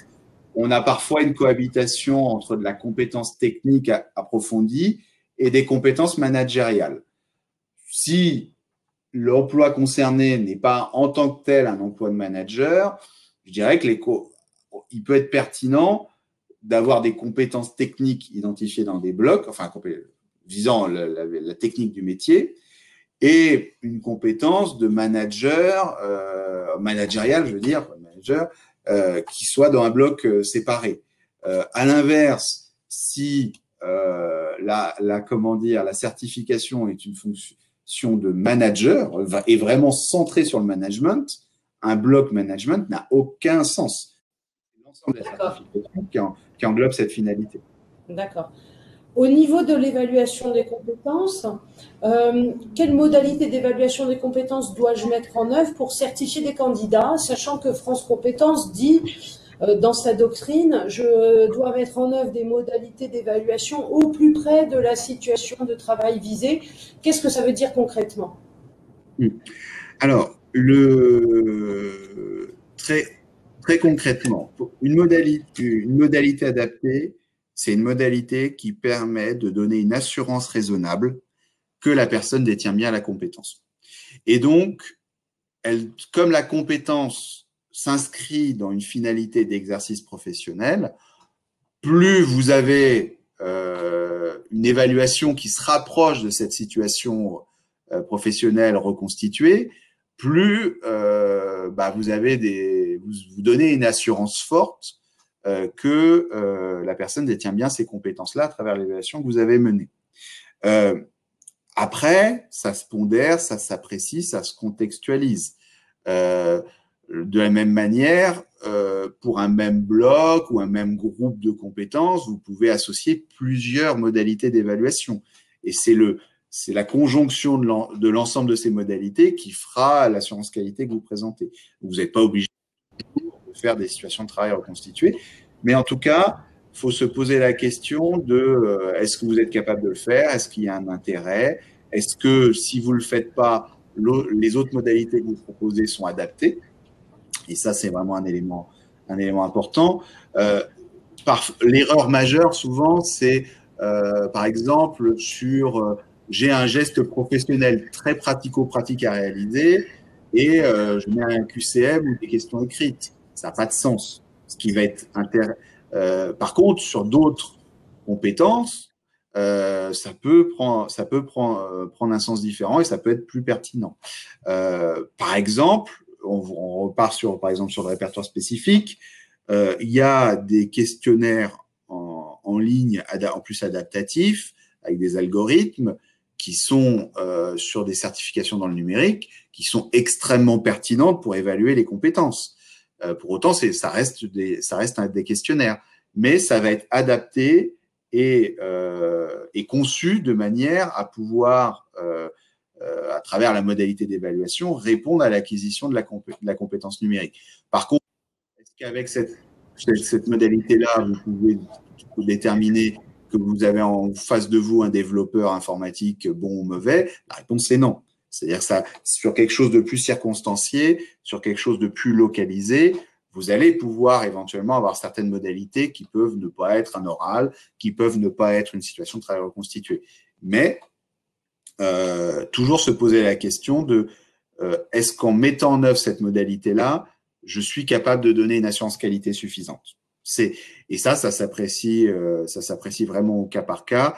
on a parfois une cohabitation entre de la compétence technique approfondie et des compétences managériales. Si l'emploi concerné n'est pas en tant que tel un emploi de manager, je dirais que il peut être pertinent d'avoir des compétences techniques identifiées dans des blocs, enfin visant la technique du métier, et une compétence de manager, managériale, je veux dire, manager, qui soit dans un bloc séparé. À l'inverse, si la certification est une fonction de manager, est vraiment centrée sur le management, un bloc management n'a aucun sens. C'est l'ensemble de la certification qui englobe cette finalité. D'accord. Au niveau de l'évaluation des compétences, quelle modalité d'évaluation des compétences dois-je mettre en œuvre pour certifier des candidats, sachant que France Compétences dit dans sa doctrine, je dois mettre en œuvre des modalités d'évaluation au plus près de la situation de travail visée. Qu'est-ce que ça veut dire concrètement? Alors, très concrètement, une modalité adaptée, c'est une modalité qui permet de donner une assurance raisonnable que la personne détient bien la compétence. Et donc, comme la compétence s'inscrit dans une finalité d'exercice professionnel, plus vous avez une évaluation qui se rapproche de cette situation professionnelle reconstituée, plus vous donnez une assurance forte que la personne détient bien ces compétences-là à travers l'évaluation que vous avez menée. Après, ça se pondère, ça s'apprécie, ça se contextualise. De la même manière, pour un même bloc ou un même groupe de compétences, vous pouvez associer plusieurs modalités d'évaluation. Et c'est la conjonction de l'ensemble de ces modalités qui fera l'assurance qualité que vous présentez. Vous n'êtes pas obligé de faire des situations de travail reconstituées, mais en tout cas, il faut se poser la question de est-ce que vous êtes capable de le faire? Est-ce qu'il y a un intérêt? Est-ce que si vous ne le faites pas, les autres modalités que vous proposez sont adaptées? Et ça, c'est vraiment un élément important. L'erreur majeure, souvent, c'est, par exemple, j'ai un geste professionnel très pratico-pratique à réaliser et je mets un QCM ou des questions écrites. Ça n'a pas de sens. Ce qui va être par contre, sur d'autres compétences, ça peut prendre un sens différent et ça peut être plus pertinent. Par exemple, on repart par exemple sur le répertoire spécifique. Il y a des questionnaires en ligne, en plus adaptatifs, avec des algorithmes qui sont sur des certifications dans le numérique, qui sont extrêmement pertinentes pour évaluer les compétences. Pour autant, ça reste des questionnaires, mais ça va être adapté et conçu de manière à pouvoir à travers la modalité d'évaluation, répondre à l'acquisition de la compétence numérique. Par contre, est-ce qu'avec cette modalité-là, vous pouvez déterminer que vous avez en face de vous un développeur informatique bon ou mauvais? La réponse est non. C'est-à-dire ça, sur quelque chose de plus circonstancié, sur quelque chose de plus localisé, vous allez pouvoir éventuellement avoir certaines modalités qui peuvent ne pas être un oral, qui peuvent ne pas être une situation de travail reconstituée. Mais toujours se poser la question de est-ce qu'en mettant en œuvre cette modalité-là, je suis capable de donner une assurance qualité suffisante? Et ça s'apprécie vraiment au cas par cas.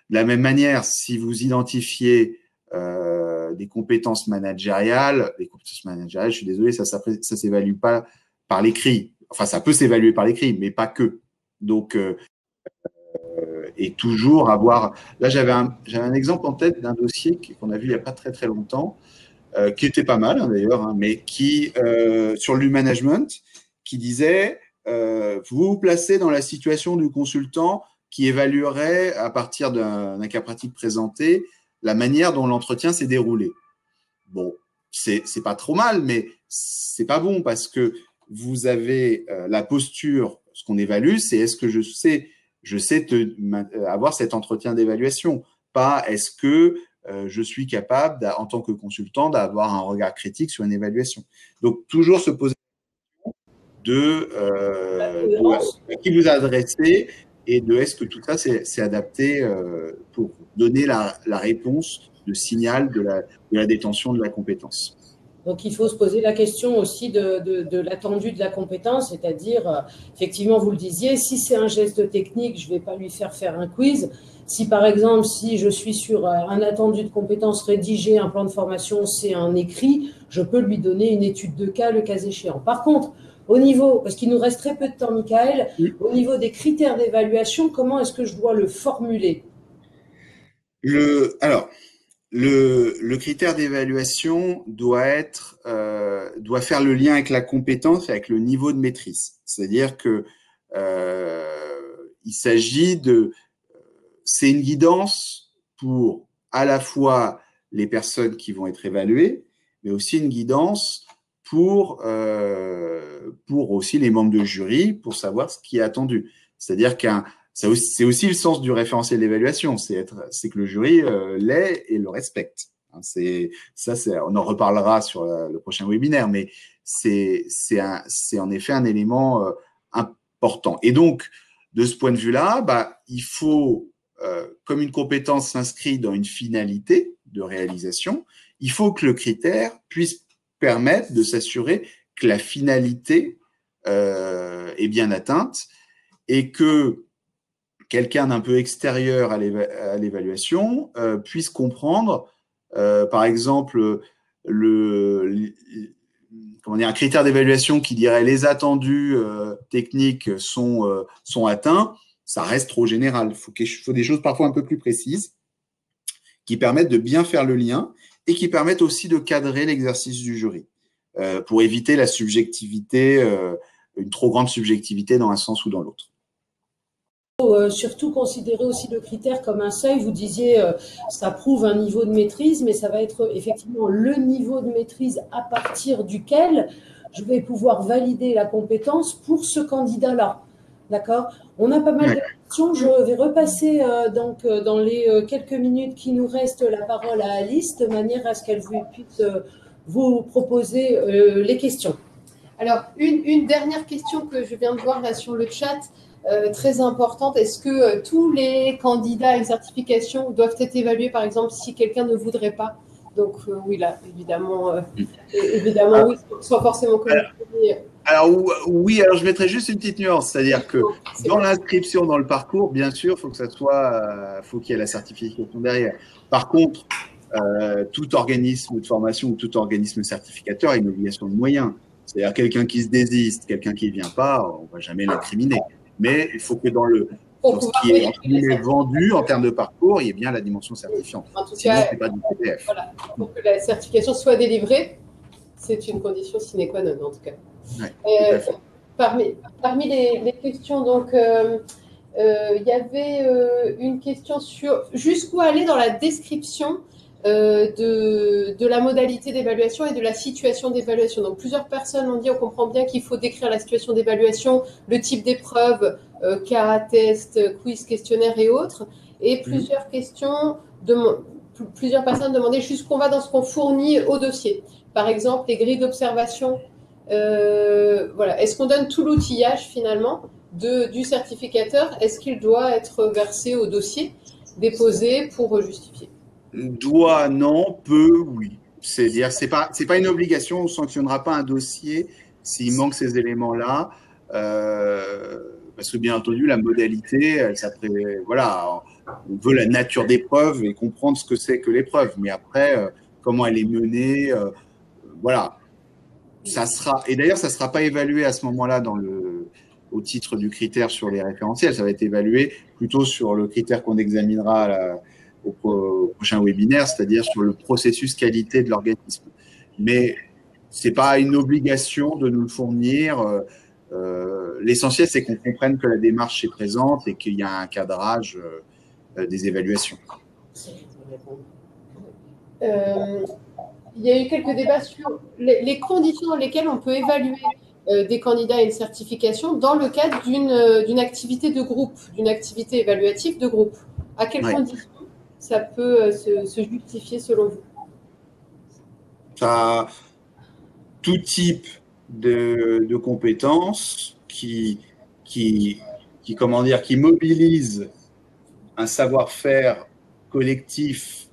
De la même manière, si vous identifiez des compétences managériales, je suis désolé, ça s'évalue pas par l'écrit. Enfin, ça peut s'évaluer par l'écrit, mais pas que. Donc, et toujours avoir… Là, j'avais un exemple en tête d'un dossier qu'on a vu il n'y a pas très, très longtemps, qui était pas mal d'ailleurs, mais qui, sur le management, qui disait vous vous placez dans la situation du consultant qui évaluerait, à partir d'un cas pratique présenté, la manière dont l'entretien s'est déroulé. Bon, c'est pas trop mal, mais c'est pas bon parce que vous avez la posture, ce qu'on évalue, c'est est-ce que je sais avoir cet entretien d'évaluation, pas est-ce que je suis capable, en tant que consultant, d'avoir un regard critique sur une évaluation. Donc, toujours se poser de à qui vous adressez et de est-ce que tout ça, c'est adapté pour donner la réponse, le signal de la détention de la compétence. Donc, il faut se poser la question aussi de l'attendu de la compétence, c'est-à-dire, effectivement, vous le disiez, si c'est un geste technique, je ne vais pas lui faire un quiz. Si, par exemple, si je suis sur un attendu de compétence rédigé, un plan de formation, c'est un écrit, je peux lui donner une étude de cas, le cas échéant. Par contre, au niveau, parce qu'il nous reste très peu de temps, Michael, au niveau des critères d'évaluation, comment est-ce que je dois le formuler? Alors, le critère d'évaluation doit faire le lien avec la compétence et avec le niveau de maîtrise. C'est-à-dire que il s'agit c'est une guidance pour à la fois les personnes qui vont être évaluées, mais aussi une guidance pour aussi les membres de jury, pour savoir ce qui est attendu. C'est-à-dire c'est aussi le sens du référentiel d'évaluation, c'est que le jury l'ait et le respecte. On en reparlera sur le prochain webinaire, mais c'est en effet un élément important. Et donc, de ce point de vue-là, il faut, comme une compétence s'inscrit dans une finalité de réalisation, il faut que le critère puisse permettre de s'assurer que la finalité est bien atteinte et que quelqu'un d'un peu extérieur à l'évaluation puisse comprendre, par exemple, un critère d'évaluation qui dirait les attendus techniques sont atteints, ça reste trop général. Il faut des choses parfois un peu plus précises qui permettent de bien faire le lien et qui permettent aussi de cadrer l'exercice du jury pour éviter la subjectivité, une trop grande subjectivité dans un sens ou dans l'autre. Surtout considérer aussi le critère comme un seuil. Vous disiez, ça prouve un niveau de maîtrise, mais ça va être effectivement le niveau de maîtrise à partir duquel je vais pouvoir valider la compétence pour ce candidat-là. D'accord? On a pas mal de questions. Je vais repasser donc dans les quelques minutes qui nous restent la parole à Alice, de manière à ce qu'elle puisse vous proposer les questions. Alors, une dernière question que je viens de voir là sur le chat, très importante. Est-ce que tous les candidats à une certification doivent être évalués, par exemple, si quelqu'un ne voudrait pas? Donc, oui, là, évidemment, oui, soit forcément communiqué. Alors, oui, alors je mettrais juste une petite nuance, c'est-à-dire que dans l'inscription, dans le parcours, bien sûr, faut qu'il y ait la certification derrière. Par contre, tout organisme de formation ou tout organisme certificateur a une obligation de moyens. C'est-à-dire quelqu'un qui se désiste, quelqu'un qui ne vient pas, on ne va jamais l'incriminer. Mais il faut que dans ce qui est vendu en termes de parcours, il y ait bien la dimension certifiante. En tout cas, c'est pas du PDF. Voilà, pour que la certification soit délivrée, c'est une condition sine qua non, en tout cas. Ouais, parmi les questions, donc, il y avait une question sur jusqu'où aller dans la description de la modalité d'évaluation et de la situation d'évaluation. Donc, plusieurs personnes ont dit, on comprend bien qu'il faut décrire la situation d'évaluation, le type d'épreuve, cas, test, quiz, questionnaire et autres. Et plusieurs personnes demandaient jusqu'où on va dans ce qu'on fournit au dossier. Par exemple, les grilles d'observation. Voilà. Est-ce qu'on donne tout l'outillage finalement du certificateur? Est-ce qu'il doit être versé au dossier, déposé pour justifier? Doit, non, peut, oui. C'est-à-dire, c'est pas une obligation, on ne sanctionnera pas un dossier s'il manque ces éléments-là, parce que bien entendu, la modalité, voilà, on veut la nature d'épreuve et comprendre ce que c'est que l'épreuve, mais après, comment elle est menée, voilà. Et d'ailleurs, ça ne sera pas évalué à ce moment-là au titre du critère sur les référentiels, ça va être évalué plutôt sur le critère qu'on examinera au prochain webinaire, c'est-à-dire sur le processus qualité de l'organisme. Mais ce n'est pas une obligation de nous le fournir. L'essentiel, c'est qu'on comprenne que la démarche est présente et qu'il y a un cadrage des évaluations. Il y a eu quelques débats sur les conditions dans lesquelles on peut évaluer des candidats à une certification dans le cadre d'une activité de groupe, d'une activité évaluative de groupe. À quelles conditions ça peut se justifier selon vous? Ça, tout type de compétences comment dire, qui mobilisent un savoir-faire collectif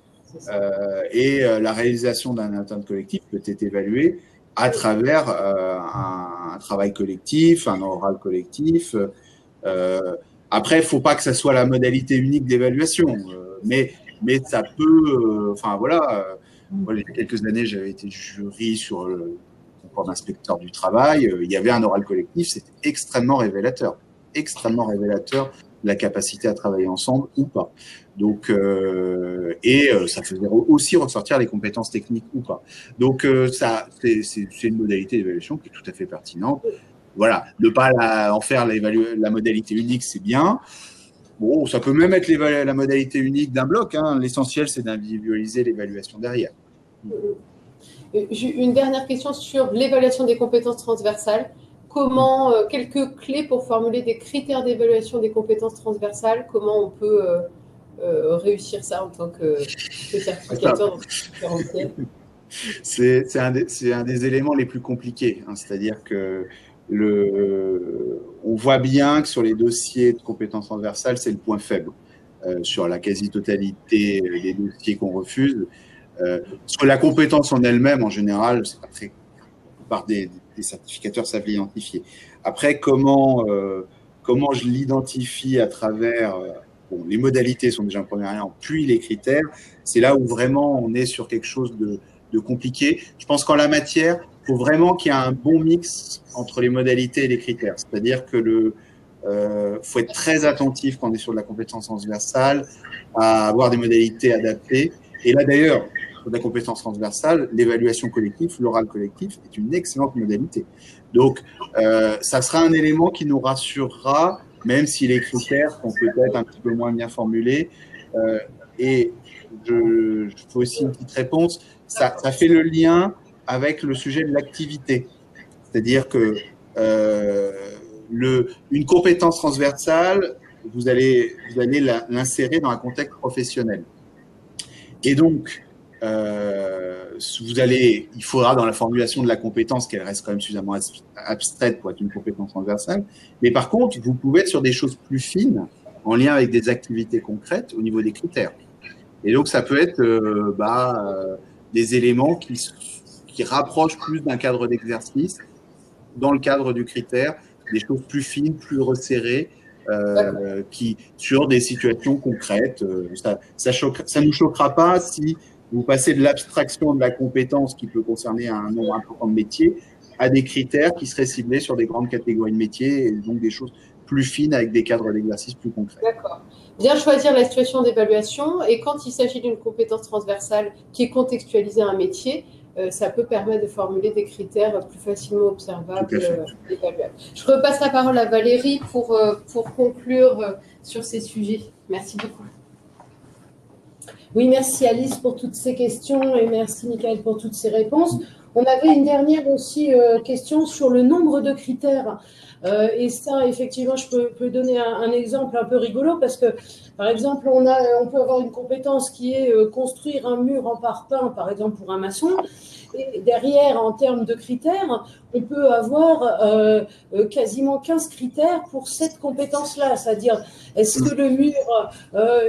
et la réalisation d'un atteinte collectif peut être évaluée à travers un travail collectif, un oral collectif. Après, il ne faut pas que ça soit la modalité unique d'évaluation, mais ça peut, enfin voilà, il y a quelques années, j'avais été jury sur le concours d'inspecteur du travail, il y avait un oral collectif, c'était extrêmement révélateur de la capacité à travailler ensemble ou pas. Donc, ça faisait aussi ressortir les compétences techniques ou pas. Donc, c'est une modalité d'évaluation qui est tout à fait pertinente. Voilà, ne pas en faire la modalité unique, c'est bien. Bon, ça peut même être la modalité unique d'un bloc. Hein. L'essentiel, c'est d'individualiser l'évaluation derrière. Une dernière question sur l'évaluation des compétences transversales. Quelques clés pour formuler des critères d'évaluation des compétences transversales, comment on peut réussir ça en tant que certificateur différentiel? C'est un des éléments les plus compliqués. Hein. C'est-à-dire que on voit bien que sur les dossiers de compétences transversales, c'est le point faible. Sur la quasi-totalité des dossiers qu'on refuse. Sur la compétence en elle-même, en général, c'est pas très. La plupart des certificateurs savent l'identifier. Après, comment je l'identifie à travers. Les modalités sont déjà un premier élément, puis les critères. C'est là où vraiment on est sur quelque chose de compliqué. Je pense qu'en la matière, il faut vraiment qu'il y ait un bon mix entre les modalités et les critères. C'est-à-dire que faut être très attentif quand on est sur de la compétence transversale, à avoir des modalités adaptées. Et là, d'ailleurs, pour la compétence transversale, l'évaluation collective, l'oral collectif est une excellente modalité. Donc, ça sera un élément qui nous rassurera, même si les critères sont peut-être un petit peu moins bien formulés. Et je fais aussi une petite réponse. Ça fait le lien avec le sujet de l'activité. C'est-à-dire que une compétence transversale, vous allez l'insérer dans un contexte professionnel. Et donc, il faudra dans la formulation de la compétence qu'elle reste quand même suffisamment abstraite pour être une compétence transversale. Mais par contre, vous pouvez être sur des choses plus fines, en lien avec des activités concrètes au niveau des critères. Et donc, ça peut être des éléments qui rapprochent plus d'un cadre d'exercice dans le cadre du critère, des choses plus fines, plus resserrées, sur des situations concrètes. Ça nous choquera pas si vous passez de l'abstraction de la compétence qui peut concerner un nombre important de métiers à des critères qui seraient ciblés sur des grandes catégories de métiers et donc des choses plus fines avec des cadres d'exercice plus concrets. D'accord. Bien choisir la situation d'évaluation et quand il s'agit d'une compétence transversale qui est contextualisée à un métier, ça peut permettre de formuler des critères plus facilement observables et évaluables. Je repasse la parole à Valérie pour conclure sur ces sujets. Merci beaucoup. Oui, merci Alice pour toutes ces questions et merci Michael pour toutes ces réponses. On avait une dernière aussi question sur le nombre de critères. Et ça, effectivement, je peux donner un exemple un peu rigolo parce que, par exemple, on peut avoir une compétence qui est construire un mur en parpaing, par exemple, pour un maçon. Et derrière, en termes de critères, on peut avoir quasiment 15 critères pour cette compétence-là. C'est-à-dire, est-ce que le mur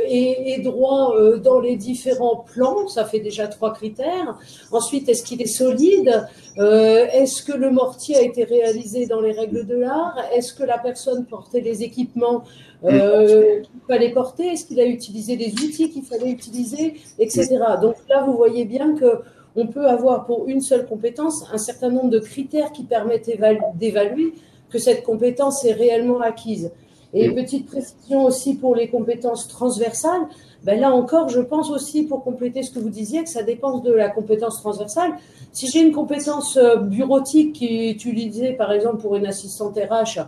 est droit dans les différents plans? Ça fait déjà 3 critères. Ensuite, est-ce qu'il est solide? Est-ce que le mortier a été réalisé dans les règles de l'art? Est-ce que la personne portait les équipements qu'il fallait porter? Est-ce qu'il a utilisé les outils qu'il fallait utiliser, etc. Donc là, vous voyez bien qu'on peut avoir pour une seule compétence un certain nombre de critères qui permettent d'évaluer que cette compétence est réellement acquise. Et petite précision aussi pour les compétences transversales, ben là encore, je pense aussi, pour compléter ce que vous disiez, que ça dépend de la compétence transversale. Si j'ai une compétence bureautique qui est utilisée, par exemple, pour une assistante RH,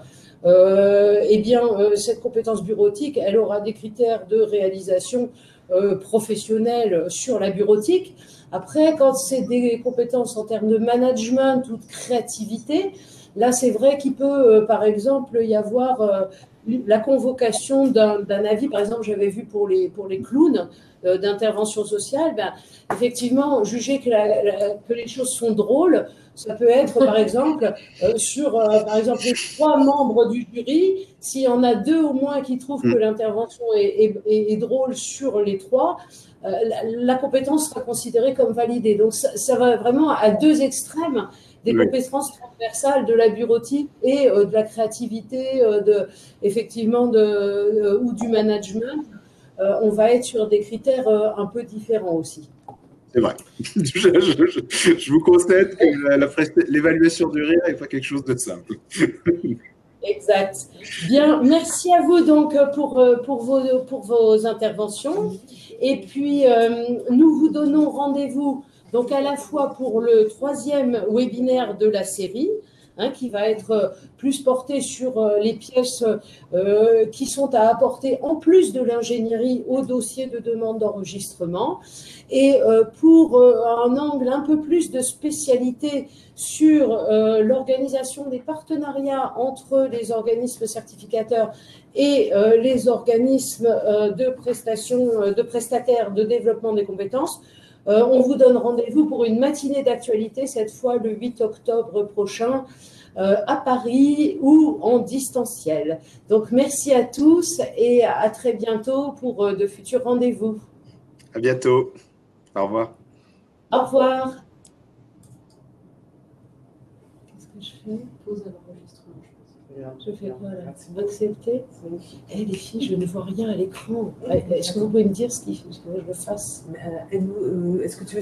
cette compétence bureautique, elle aura des critères de réalisation professionnelles sur la bureautique. Après, quand c'est des compétences en termes de management ou de créativité, là, c'est vrai qu'il peut, par exemple, y avoir la convocation d'un avis. Par exemple, j'avais vu pour les clowns d'intervention sociale, ben, effectivement, juger que les choses sont drôles, ça peut être, par exemple, par exemple, les 3 membres du jury, s'il y en a 2 au moins qui trouvent que l'intervention est drôle sur les 3, la compétence sera considérée comme validée. Donc, ça va vraiment à 2 extrêmes des compétences transversales de la bureautique et de la créativité, effectivement, ou du management. On va être sur des critères un peu différents aussi. C'est vrai. Je vous constate que l'évaluation du rire n'est pas quelque chose de simple. Exact. Bien, merci à vous donc pour vos interventions. Et puis, nous vous donnons rendez-vous donc à la fois pour le 3e webinaire de la série, qui va être plus porté sur les pièces qui sont à apporter en plus de l'ingénierie au dossier de demande d'enregistrement, et pour un angle un peu plus de spécialité sur l'organisation des partenariats entre les organismes certificateurs et les organismes de prestataires de développement des compétences. On vous donne rendez-vous pour une matinée d'actualité, cette fois le 8 octobre prochain, à Paris ou en distanciel. Donc, merci à tous et à très bientôt pour de futurs rendez-vous. À bientôt. Au revoir. Au revoir. Qu'est-ce que je fais? Pause à l'enregistrement, je pense. Je fais quoi là? Accepter? Eh, les filles, je ne vois rien à l'écran. Est-ce que vous pouvez me dire ce que je fasse? Est-ce que tu veux